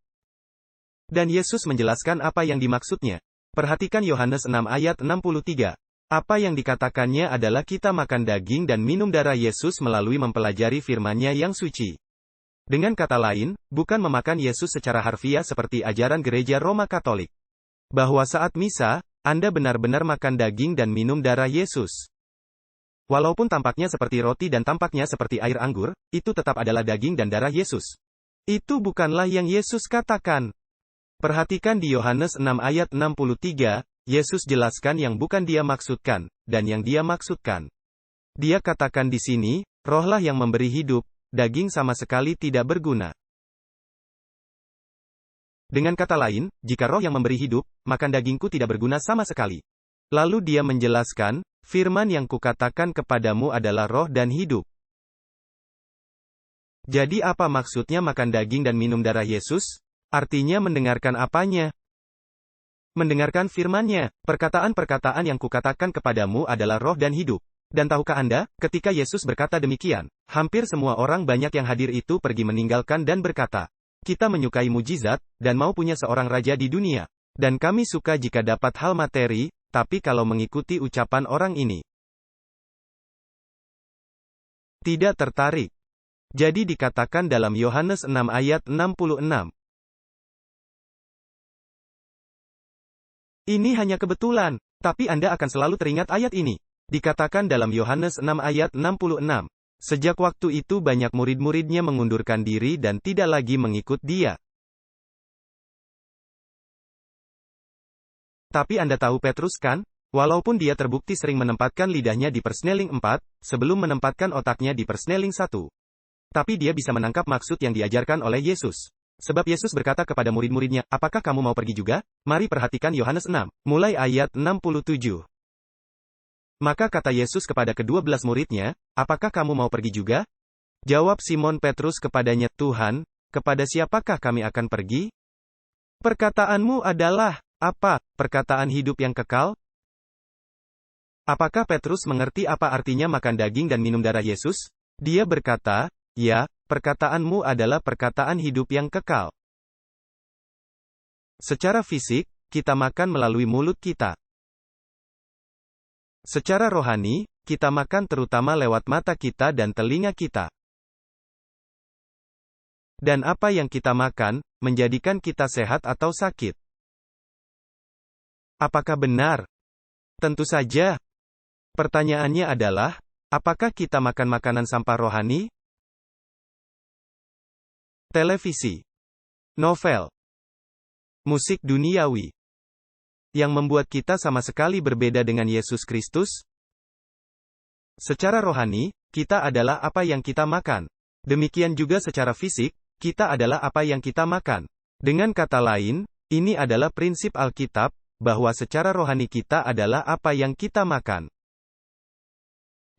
Dan Yesus menjelaskan apa yang dimaksudnya. Perhatikan Yohanes 6 ayat 63. Apa yang dikatakannya adalah kita makan daging dan minum darah Yesus melalui mempelajari firman-Nya yang suci. Dengan kata lain, bukan memakan Yesus secara harfiah seperti ajaran gereja Roma Katolik. Bahwa saat misa, Anda benar-benar makan daging dan minum darah Yesus. Walaupun tampaknya seperti roti dan tampaknya seperti air anggur, itu tetap adalah daging dan darah Yesus. Itu bukanlah yang Yesus katakan. Perhatikan di Yohanes 6 ayat 63, Yesus jelaskan yang bukan dia maksudkan, dan yang dia maksudkan. Dia katakan di sini, rohlah yang memberi hidup, daging sama sekali tidak berguna. Dengan kata lain, jika roh yang memberi hidup, maka dagingku tidak berguna sama sekali. Lalu dia menjelaskan, firman yang kukatakan kepadamu adalah roh dan hidup. Jadi apa maksudnya makan daging dan minum darah Yesus? Artinya mendengarkan apanya? Mendengarkan firman-Nya. Perkataan-perkataan yang kukatakan kepadamu adalah roh dan hidup. Dan tahukah Anda, ketika Yesus berkata demikian, hampir semua orang banyak yang hadir itu pergi meninggalkan dan berkata, kita menyukai mujizat, dan mau punya seorang raja di dunia. Dan kami suka jika dapat hal materi, tapi kalau mengikuti ucapan orang ini, tidak tertarik. Jadi dikatakan dalam Yohanes 6 ayat 66. Ini hanya kebetulan, tapi Anda akan selalu teringat ayat ini. Dikatakan dalam Yohanes 6 ayat 66. Sejak waktu itu banyak murid-muridnya mengundurkan diri dan tidak lagi mengikut dia. Tapi Anda tahu Petrus kan? Walaupun dia terbukti sering menempatkan lidahnya di persneling 4, sebelum menempatkan otaknya di persneling 1. Tapi dia bisa menangkap maksud yang diajarkan oleh Yesus. Sebab Yesus berkata kepada murid-muridnya, apakah kamu mau pergi juga? Mari perhatikan Yohanes 6, mulai ayat 67. Maka kata Yesus kepada ke-12 muridnya, apakah kamu mau pergi juga? Jawab Simon Petrus kepadanya, Tuhan, kepada siapakah kami akan pergi? Perkataanmu adalah, apa? Perkataan hidup yang kekal? Apakah Petrus mengerti apa artinya makan daging dan minum darah Yesus? Dia berkata, ya, perkataanmu adalah perkataan hidup yang kekal. Secara fisik, kita makan melalui mulut kita. Secara rohani, kita makan terutama lewat mata kita dan telinga kita. Dan apa yang kita makan, menjadikan kita sehat atau sakit. Apakah benar? Tentu saja. Pertanyaannya adalah, apakah kita makan makanan sampah rohani? Televisi, novel, musik duniawi, yang membuat kita sama sekali berbeda dengan Yesus Kristus? Secara rohani, kita adalah apa yang kita makan. Demikian juga secara fisik, kita adalah apa yang kita makan. Dengan kata lain, ini adalah prinsip Alkitab, bahwa secara rohani kita adalah apa yang kita makan.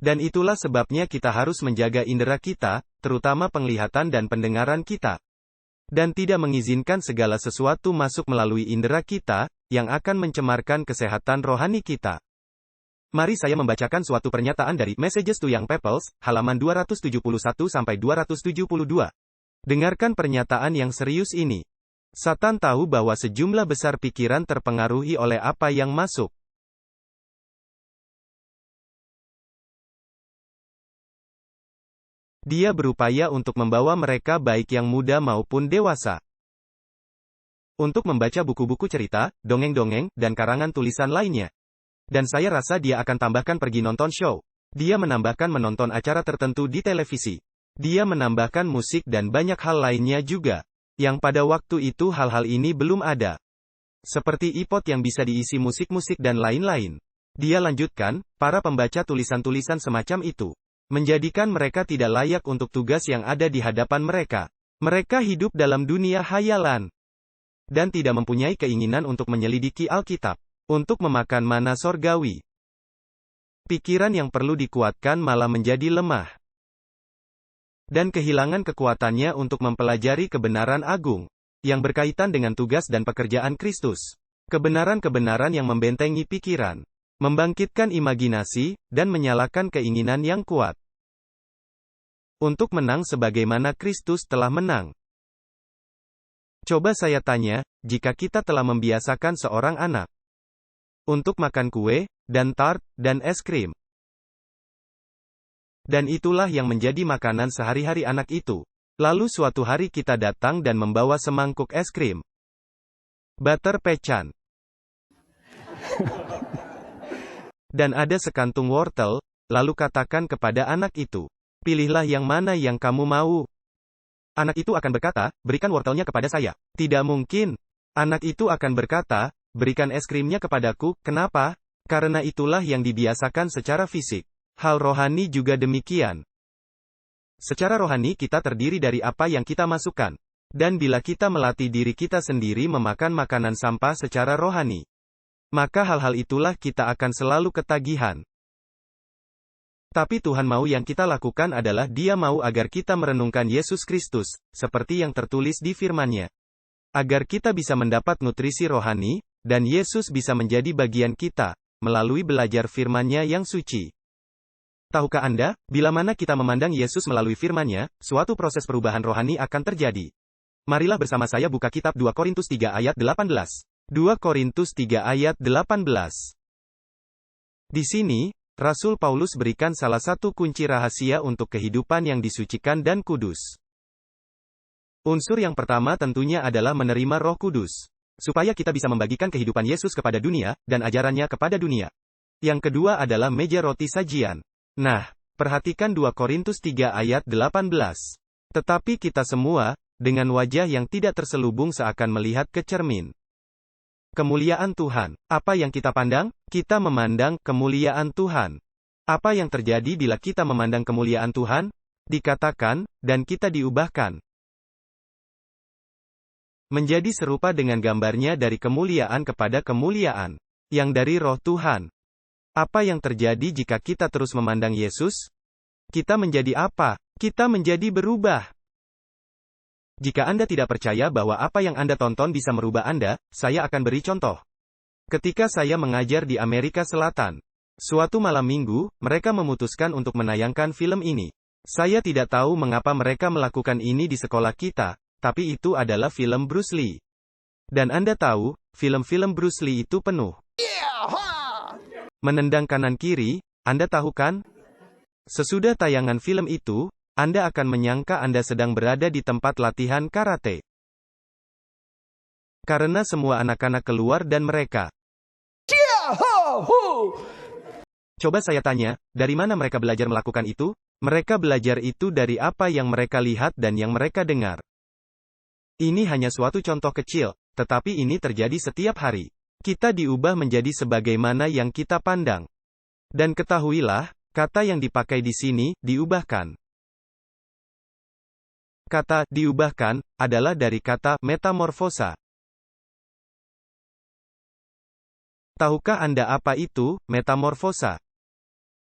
Dan itulah sebabnya kita harus menjaga indera kita, terutama penglihatan dan pendengaran kita. Dan tidak mengizinkan segala sesuatu masuk melalui indera kita, yang akan mencemarkan kesehatan rohani kita. Mari saya membacakan suatu pernyataan dari Messages to Young Peoples, halaman 271-272. Dengarkan pernyataan yang serius ini. Satan tahu bahwa sejumlah besar pikiran terpengaruhi oleh apa yang masuk. Dia berupaya untuk membawa mereka baik yang muda maupun dewasa. Untuk membaca buku-buku cerita, dongeng-dongeng, dan karangan tulisan lainnya. Dan saya rasa dia akan tambahkan pergi nonton show. Dia menambahkan menonton acara tertentu di televisi. Dia menambahkan musik dan banyak hal lainnya juga. Yang pada waktu itu hal-hal ini belum ada. Seperti iPod yang bisa diisi musik-musik dan lain-lain. Dia lanjutkan, para pembaca tulisan-tulisan semacam itu menjadikan mereka tidak layak untuk tugas yang ada di hadapan mereka. Mereka hidup dalam dunia hayalan. Dan tidak mempunyai keinginan untuk menyelidiki Alkitab. Untuk memakan mana sorgawi. Pikiran yang perlu dikuatkan malah menjadi lemah. Dan kehilangan kekuatannya untuk mempelajari kebenaran agung. Yang berkaitan dengan tugas dan pekerjaan Kristus. Kebenaran-kebenaran yang membentengi pikiran. Membangkitkan imajinasi, dan menyalakan keinginan yang kuat. Untuk menang sebagaimana Kristus telah menang. Coba saya tanya, jika kita telah membiasakan seorang anak untuk makan kue, dan tart, dan es krim. Dan itulah yang menjadi makanan sehari-hari anak itu. Lalu suatu hari kita datang dan membawa semangkuk es krim. Butter pecan. Dan ada sekantung wortel, lalu katakan kepada anak itu, pilihlah yang mana yang kamu mau. Anak itu akan berkata, berikan wortelnya kepada saya. Tidak mungkin. Anak itu akan berkata, berikan es krimnya kepadaku, kenapa? Karena itulah yang dibiasakan secara fisik. Hal rohani juga demikian. Secara rohani kita terdiri dari apa yang kita masukkan. Dan bila kita melatih diri kita sendiri memakan makanan sampah secara rohani, maka hal-hal itulah kita akan selalu ketagihan. Tapi Tuhan mau yang kita lakukan adalah Dia mau agar kita merenungkan Yesus Kristus, seperti yang tertulis di firman-Nya. Agar kita bisa mendapat nutrisi rohani, dan Yesus bisa menjadi bagian kita, melalui belajar firman-Nya yang suci. Tahukah Anda, bila mana kita memandang Yesus melalui firman-Nya, suatu proses perubahan rohani akan terjadi. Marilah bersama saya buka kitab 2 Korintus 3 ayat 18. 2 Korintus 3 ayat 18. Di sini, Rasul Paulus berikan salah satu kunci rahasia untuk kehidupan yang disucikan dan kudus. Unsur yang pertama tentunya adalah menerima Roh Kudus, supaya kita bisa membagikan kehidupan Yesus kepada dunia, dan ajarannya kepada dunia. Yang kedua adalah meja roti sajian. Nah, perhatikan 2 Korintus 3 ayat 18. Tetapi kita semua, dengan wajah yang tidak terselubung seakan melihat ke cermin. Kemuliaan Tuhan. Apa yang kita pandang? Kita memandang kemuliaan Tuhan. Apa yang terjadi bila kita memandang kemuliaan Tuhan? Dikatakan, dan kita diubahkan menjadi serupa dengan gambarnya dari kemuliaan kepada kemuliaan, yang dari Roh Tuhan. Apa yang terjadi jika kita terus memandang Yesus? Kita menjadi apa? Kita menjadi berubah. Jika Anda tidak percaya bahwa apa yang Anda tonton bisa merubah Anda, saya akan beri contoh. Ketika saya mengajar di Amerika Selatan, suatu malam minggu, mereka memutuskan untuk menayangkan film ini. Saya tidak tahu mengapa mereka melakukan ini di sekolah kita, tapi itu adalah film Bruce Lee. Dan Anda tahu, film-film Bruce Lee itu penuh menendang kanan kiri, Anda tahu kan? Sesudah tayangan film itu, Anda akan menyangka Anda sedang berada di tempat latihan karate. Karena semua anak-anak keluar dan mereka. Coba saya tanya, dari mana mereka belajar melakukan itu? Mereka belajar itu dari apa yang mereka lihat dan yang mereka dengar. Ini hanya suatu contoh kecil, tetapi ini terjadi setiap hari. Kita diubah menjadi sebagaimana yang kita pandang. Dan ketahuilah, kata yang dipakai di sini, diubahkan. Kata diubahkan adalah dari kata metamorfosa. Tahukah Anda apa itu metamorfosa?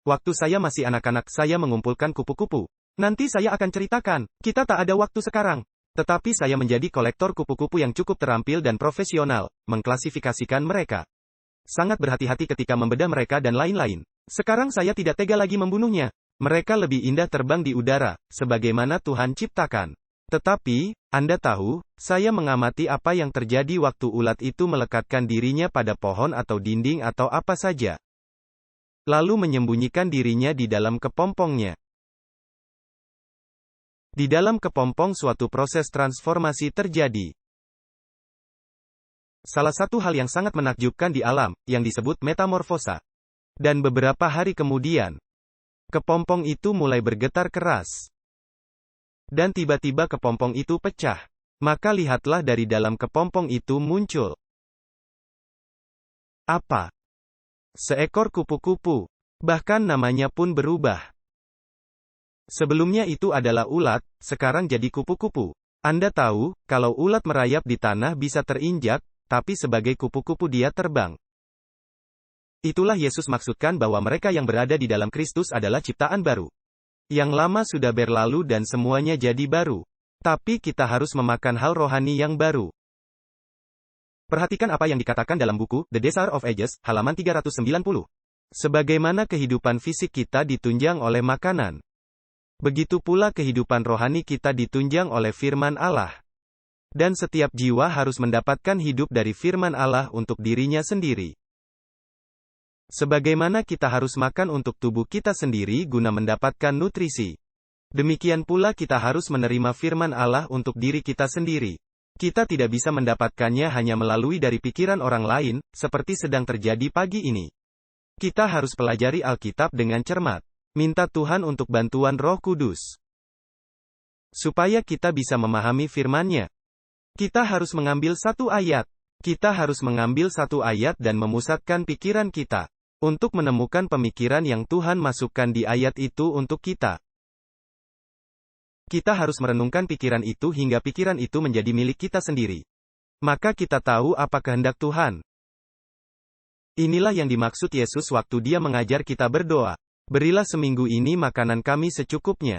Waktu saya masih anak-anak, saya mengumpulkan kupu-kupu. Nanti saya akan ceritakan. Kita tak ada waktu sekarang. Tetapi saya menjadi kolektor kupu-kupu yang cukup terampil dan profesional, mengklasifikasikan mereka. Sangat berhati-hati ketika membedah mereka dan lain-lain. Sekarang saya tidak tega lagi membunuhnya. Mereka lebih indah terbang di udara, sebagaimana Tuhan ciptakan. Tetapi, Anda tahu, saya mengamati apa yang terjadi waktu ulat itu melekatkan dirinya pada pohon atau dinding atau apa saja. Lalu menyembunyikan dirinya di dalam kepompongnya. Di dalam kepompong suatu proses transformasi terjadi. Salah satu hal yang sangat menakjubkan di alam, yang disebut metamorfosa. Dan beberapa hari kemudian, kepompong itu mulai bergetar keras. Dan tiba-tiba kepompong itu pecah. Maka lihatlah dari dalam kepompong itu muncul. Apa? Seekor kupu-kupu. Bahkan namanya pun berubah. Sebelumnya itu adalah ulat, sekarang jadi kupu-kupu. Anda tahu, kalau ulat merayap di tanah bisa terinjak, tapi sebagai kupu-kupu dia terbang. Itulah Yesus maksudkan bahwa mereka yang berada di dalam Kristus adalah ciptaan baru. Yang lama sudah berlalu dan semuanya jadi baru. Tapi kita harus memakan hal rohani yang baru. Perhatikan apa yang dikatakan dalam buku The Desire of Ages, halaman 390. Sebagaimana kehidupan fisik kita ditunjang oleh makanan, begitu pula kehidupan rohani kita ditunjang oleh firman Allah. Dan setiap jiwa harus mendapatkan hidup dari firman Allah untuk dirinya sendiri. Sebagaimana kita harus makan untuk tubuh kita sendiri guna mendapatkan nutrisi. Demikian pula kita harus menerima firman Allah untuk diri kita sendiri. Kita tidak bisa mendapatkannya hanya melalui dari pikiran orang lain, seperti sedang terjadi pagi ini. Kita harus pelajari Alkitab dengan cermat. Minta Tuhan untuk bantuan Roh Kudus. Supaya kita bisa memahami firman-Nya. Kita harus mengambil satu ayat. Kita harus mengambil satu ayat dan memusatkan pikiran kita. Untuk menemukan pemikiran yang Tuhan masukkan di ayat itu untuk kita. Kita harus merenungkan pikiran itu hingga pikiran itu menjadi milik kita sendiri. Maka kita tahu apa kehendak Tuhan. Inilah yang dimaksud Yesus waktu Dia mengajar kita berdoa. Berilah seminggu ini makanan kami secukupnya.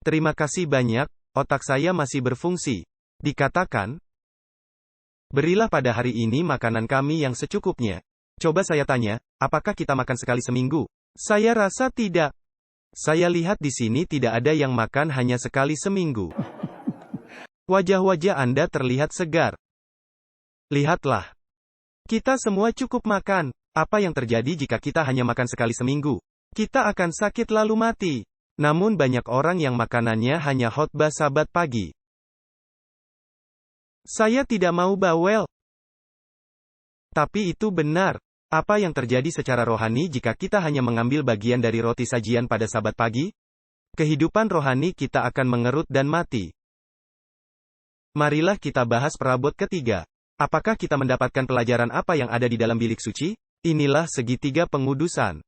Terima kasih banyak, otak saya masih berfungsi. Dikatakan, berilah pada hari ini makanan kami yang secukupnya. Coba saya tanya, apakah kita makan sekali seminggu? Saya rasa tidak. Saya lihat di sini tidak ada yang makan hanya sekali seminggu. Wajah-wajah Anda terlihat segar. Lihatlah. Kita semua cukup makan. Apa yang terjadi jika kita hanya makan sekali seminggu? Kita akan sakit lalu mati. Namun banyak orang yang makanannya hanya khotbah Sabat pagi. Saya tidak mau bawel. Tapi itu benar. Apa yang terjadi secara rohani jika kita hanya mengambil bagian dari roti sajian pada Sabat pagi? Kehidupan rohani kita akan mengerut dan mati. Marilah kita bahas perabot ketiga. Apakah kita mendapatkan pelajaran apa yang ada di dalam bilik suci? Inilah segitiga pengudusan.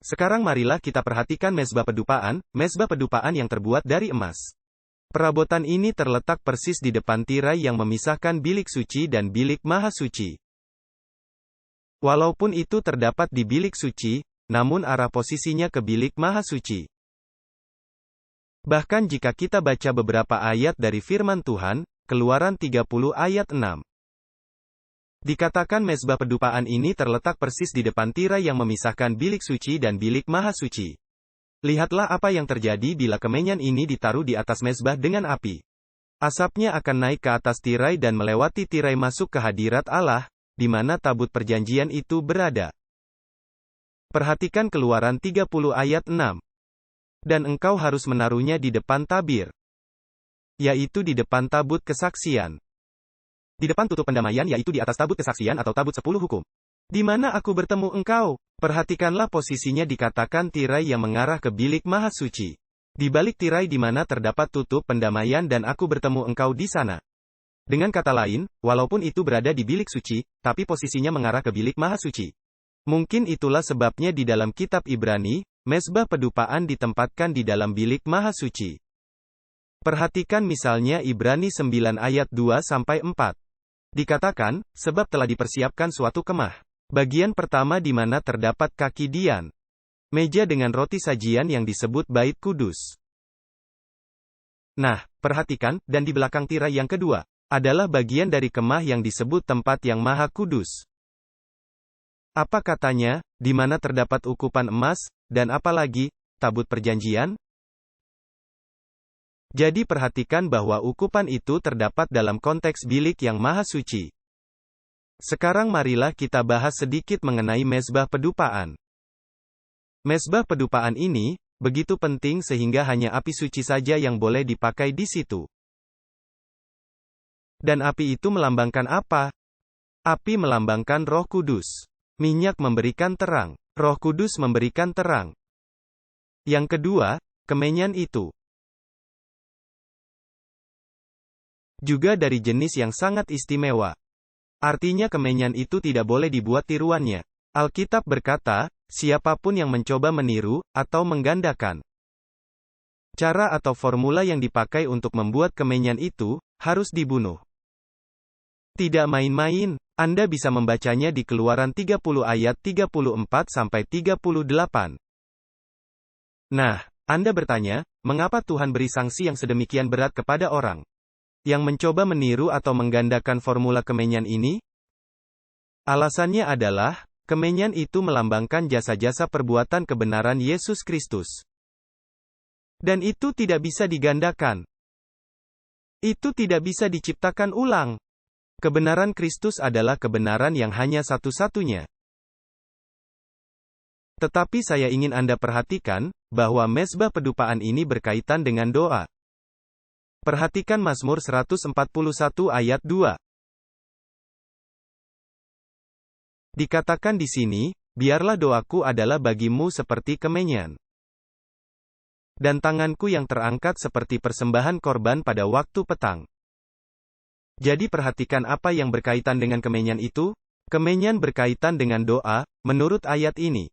Sekarang marilah kita perhatikan mezbah pedupaan yang terbuat dari emas. Perabotan ini terletak persis di depan tirai yang memisahkan bilik suci dan bilik maha suci. Walaupun itu terdapat di bilik suci, namun arah posisinya ke bilik maha suci. Bahkan jika kita baca beberapa ayat dari firman Tuhan, Keluaran 30 ayat 6. Dikatakan mezbah pedupaan ini terletak persis di depan tirai yang memisahkan bilik suci dan bilik maha suci. Lihatlah apa yang terjadi bila kemenyan ini ditaruh di atas mezbah dengan api. Asapnya akan naik ke atas tirai dan melewati tirai masuk ke hadirat Allah, di mana tabut perjanjian itu berada. Perhatikan Keluaran 30 ayat 6. Dan engkau harus menaruhnya di depan tabir. Yaitu di depan tabut kesaksian. Di depan tutup pendamaian yaitu di atas tabut kesaksian atau tabut 10 hukum. Di mana aku bertemu engkau? Perhatikanlah posisinya dikatakan tirai yang mengarah ke bilik maha suci. Di balik tirai di mana terdapat tutup pendamaian dan aku bertemu engkau di sana. Dengan kata lain, walaupun itu berada di bilik suci, tapi posisinya mengarah ke bilik maha suci. Mungkin itulah sebabnya di dalam kitab Ibrani, mezbah pedupaan ditempatkan di dalam bilik maha suci. Perhatikan misalnya Ibrani 9 ayat 2-4. Dikatakan, sebab telah dipersiapkan suatu kemah. Bagian pertama di mana terdapat kaki dian. Meja dengan roti sajian yang disebut bait kudus. Nah, perhatikan, dan di belakang tirai yang kedua, adalah bagian dari kemah yang disebut tempat yang maha kudus. Apa katanya, di mana terdapat ukupan emas, dan apalagi, tabut perjanjian? Jadi perhatikan bahwa ukupan itu terdapat dalam konteks bilik yang maha suci. Sekarang marilah kita bahas sedikit mengenai mezbah pedupaan. Mezbah pedupaan ini, begitu penting sehingga hanya api suci saja yang boleh dipakai di situ. Dan api itu melambangkan apa? Api melambangkan Roh Kudus. Minyak memberikan terang. Roh Kudus memberikan terang. Yang kedua, kemenyan itu juga dari jenis yang sangat istimewa. Artinya kemenyan itu tidak boleh dibuat tiruannya. Alkitab berkata, siapapun yang mencoba meniru, atau menggandakan cara atau formula yang dipakai untuk membuat kemenyan itu, harus dibunuh. Tidak main-main, Anda bisa membacanya di Keluaran 30 ayat 34-38. Nah, Anda bertanya, mengapa Tuhan beri sanksi yang sedemikian berat kepada orang yang mencoba meniru atau menggandakan formula kemenyan ini? Alasannya adalah, kemenyan itu melambangkan jasa-jasa perbuatan kebenaran Yesus Kristus. Dan itu tidak bisa digandakan. Itu tidak bisa diciptakan ulang. Kebenaran Kristus adalah kebenaran yang hanya satu-satunya. Tetapi saya ingin Anda perhatikan, bahwa mezbah pedupaan ini berkaitan dengan doa. Perhatikan Mazmur 141 ayat 2. Dikatakan di sini, biarlah doaku adalah bagimu seperti kemenyan, dan tanganku yang terangkat seperti persembahan korban pada waktu petang. Jadi perhatikan apa yang berkaitan dengan kemenyan itu. Kemenyan berkaitan dengan doa, menurut ayat ini.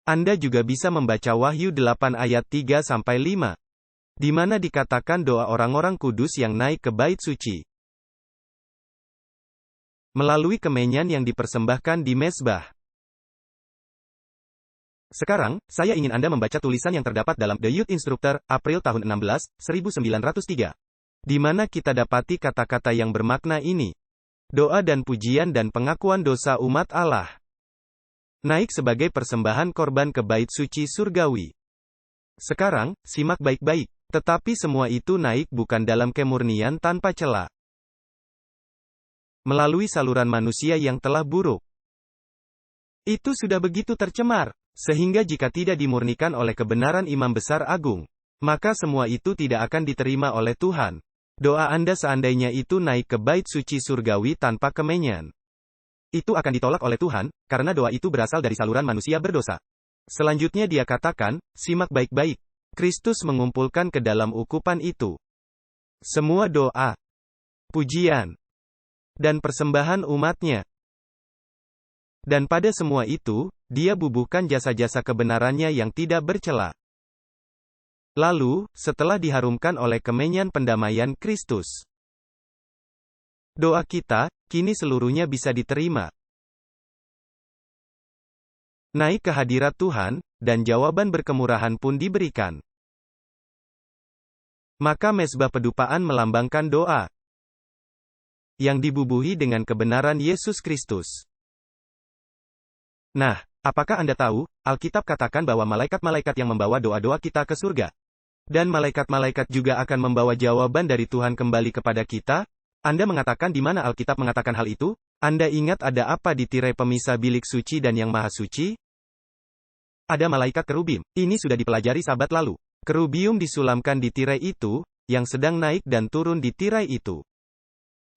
Anda juga bisa membaca Wahyu 8 ayat 3-5, di mana dikatakan doa orang-orang kudus yang naik ke bait suci melalui kemenyan yang dipersembahkan di mezbah. Sekarang, saya ingin Anda membaca tulisan yang terdapat dalam The Youth Instructor, April tahun 1903, di mana kita dapati kata-kata yang bermakna ini. Doa dan pujian dan pengakuan dosa umat Allah naik sebagai persembahan korban ke bait suci surgawi. Sekarang, simak baik-baik. Tetapi semua itu naik bukan dalam kemurnian tanpa cela, melalui saluran manusia yang telah buruk. Itu sudah begitu tercemar, sehingga jika tidak dimurnikan oleh kebenaran imam besar agung, maka semua itu tidak akan diterima oleh Tuhan. Doa Anda seandainya itu naik ke bait suci surgawi tanpa kemenyan, itu akan ditolak oleh Tuhan, karena doa itu berasal dari saluran manusia berdosa. Selanjutnya dia katakan, simak baik-baik. Kristus mengumpulkan ke dalam ukupan itu semua doa, pujian, dan persembahan umatnya. Dan pada semua itu, dia bubuhkan jasa-jasa kebenarannya yang tidak bercela. Lalu, setelah diharumkan oleh kemenyan pendamaian Kristus, doa kita, kini seluruhnya bisa diterima. Naik ke hadirat Tuhan, dan jawaban berkemurahan pun diberikan. Maka mezbah pedupaan melambangkan doa yang dibubuhi dengan kebenaran Yesus Kristus. Nah, apakah Anda tahu, Alkitab katakan bahwa malaikat-malaikat yang membawa doa-doa kita ke surga, dan malaikat-malaikat juga akan membawa jawaban dari Tuhan kembali kepada kita? Anda mengatakan di mana Alkitab mengatakan hal itu? Anda ingat ada apa di tirai pemisah bilik suci dan yang maha suci? Ada malaikat kerubim. Ini sudah dipelajari sabat lalu. Kerubium disulamkan di tirai itu, yang sedang naik dan turun di tirai itu.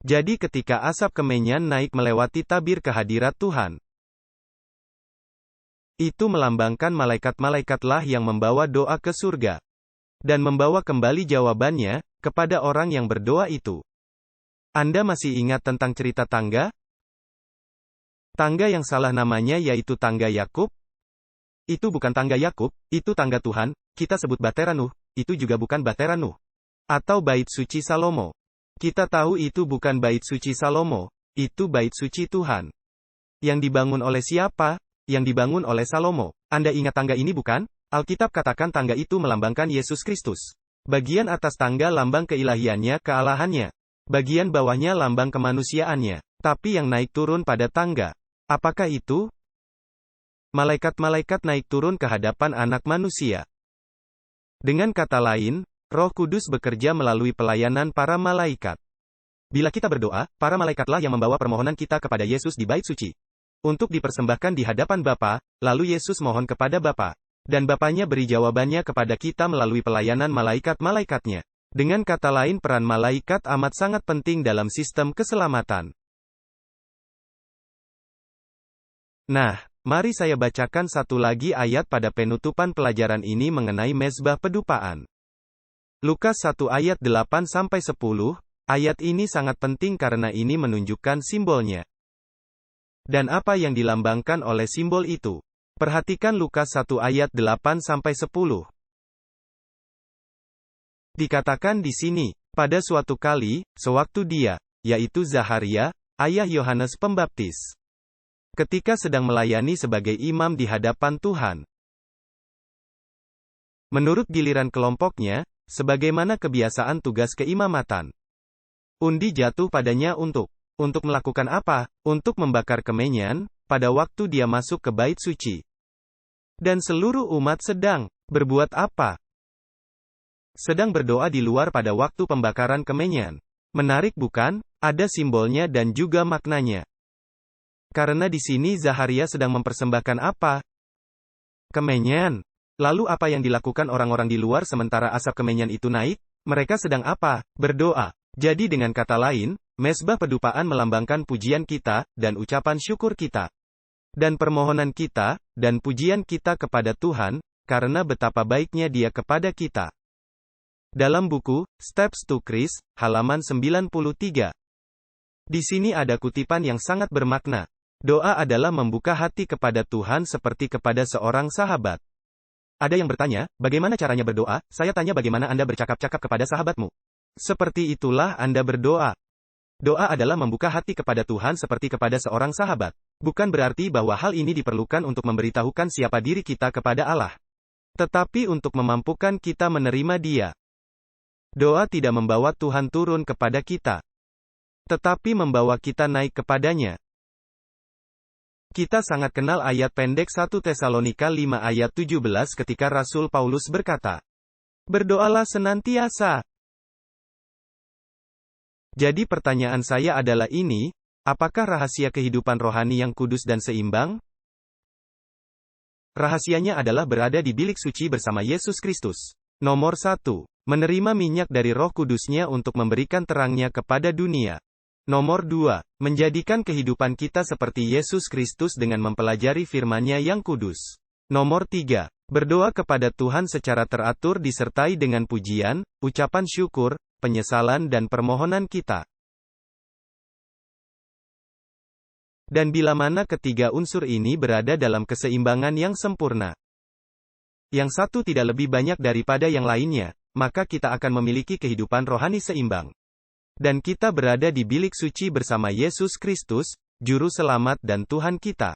Jadi ketika asap kemenyan naik melewati tabir kehadirat Tuhan, itu melambangkan malaikat-malaikatlah yang membawa doa ke surga, dan membawa kembali jawabannya, kepada orang yang berdoa itu. Anda masih ingat tentang cerita tangga? Tangga yang salah namanya yaitu tangga Yakub? Itu bukan tangga Yakub, itu tangga Tuhan, kita sebut Bahtera Nuh, itu juga bukan Bahtera Nuh. Atau bait suci Salomo. Kita tahu itu bukan bait suci Salomo, itu bait suci Tuhan. Yang dibangun oleh siapa? Yang dibangun oleh Salomo. Anda ingat tangga ini bukan? Alkitab katakan tangga itu melambangkan Yesus Kristus. Bagian atas tangga lambang keilahiannya, kealahannya. Bagian bawahnya lambang kemanusiaannya. Tapi yang naik turun pada tangga, apakah itu? Malaikat-malaikat naik turun ke hadapan anak manusia. Dengan kata lain, Roh Kudus bekerja melalui pelayanan para malaikat. Bila kita berdoa, para malaikatlah yang membawa permohonan kita kepada Yesus di bait suci, untuk dipersembahkan di hadapan Bapa, lalu Yesus mohon kepada Bapa, dan Bapanya beri jawabannya kepada kita melalui pelayanan malaikat-malaikatnya. Dengan kata lain peran malaikat amat sangat penting dalam sistem keselamatan. Nah, mari saya bacakan satu lagi ayat pada penutupan pelajaran ini mengenai mezbah pedupaan. Lukas 1 ayat 8-10, ayat ini sangat penting karena ini menunjukkan simbolnya. Dan apa yang dilambangkan oleh simbol itu. Perhatikan Lukas 1 ayat 8-10. Dikatakan di sini, pada suatu kali, sewaktu dia, yaitu Zaharia, ayah Yohanes Pembaptis, ketika sedang melayani sebagai imam di hadapan Tuhan. Menurut giliran kelompoknya, sebagaimana kebiasaan tugas keimamatan, undi jatuh padanya untuk melakukan apa? Untuk membakar kemenyan, pada waktu dia masuk ke bait suci. Dan seluruh umat sedang berbuat apa? Sedang berdoa di luar pada waktu pembakaran kemenyan. Menarik bukan? Ada simbolnya dan juga maknanya. Karena di sini Zaharia sedang mempersembahkan apa? Kemenyan. Lalu apa yang dilakukan orang-orang di luar sementara asap kemenyan itu naik? Mereka sedang apa? Berdoa. Jadi dengan kata lain, mezbah pedupaan melambangkan pujian kita, dan ucapan syukur kita. Dan permohonan kita, dan pujian kita kepada Tuhan, karena betapa baiknya Dia kepada kita. Dalam buku, Steps to Christ, halaman 93. Di sini ada kutipan yang sangat bermakna. Doa adalah membuka hati kepada Tuhan seperti kepada seorang sahabat. Ada yang bertanya, bagaimana caranya berdoa? Saya tanya bagaimana Anda bercakap-cakap kepada sahabatmu. Seperti itulah Anda berdoa. Doa adalah membuka hati kepada Tuhan seperti kepada seorang sahabat. Bukan berarti bahwa hal ini diperlukan untuk memberitahukan siapa diri kita kepada Allah. Tetapi untuk memampukan kita menerima Dia. Doa tidak membawa Tuhan turun kepada kita. Tetapi membawa kita naik kepadanya. Kita sangat kenal ayat pendek 1 Tesalonika 5 ayat 17 ketika Rasul Paulus berkata, "Berdoalah senantiasa." Jadi pertanyaan saya adalah ini, apakah rahasia kehidupan rohani yang kudus dan seimbang? Rahasianya adalah berada di bilik suci bersama Yesus Kristus. Nomor 1. Menerima minyak dari Roh Kudus-Nya untuk memberikan terangnya kepada dunia. Nomor 2. Menjadikan kehidupan kita seperti Yesus Kristus dengan mempelajari firman-Nya yang kudus. Nomor 3. Berdoa kepada Tuhan secara teratur disertai dengan pujian, ucapan syukur, penyesalan dan permohonan kita. Dan bila mana ketiga unsur ini berada dalam keseimbangan yang sempurna, yang satu tidak lebih banyak daripada yang lainnya, maka kita akan memiliki kehidupan rohani seimbang. Dan kita berada di bilik suci bersama Yesus Kristus, Juru Selamat dan Tuhan kita.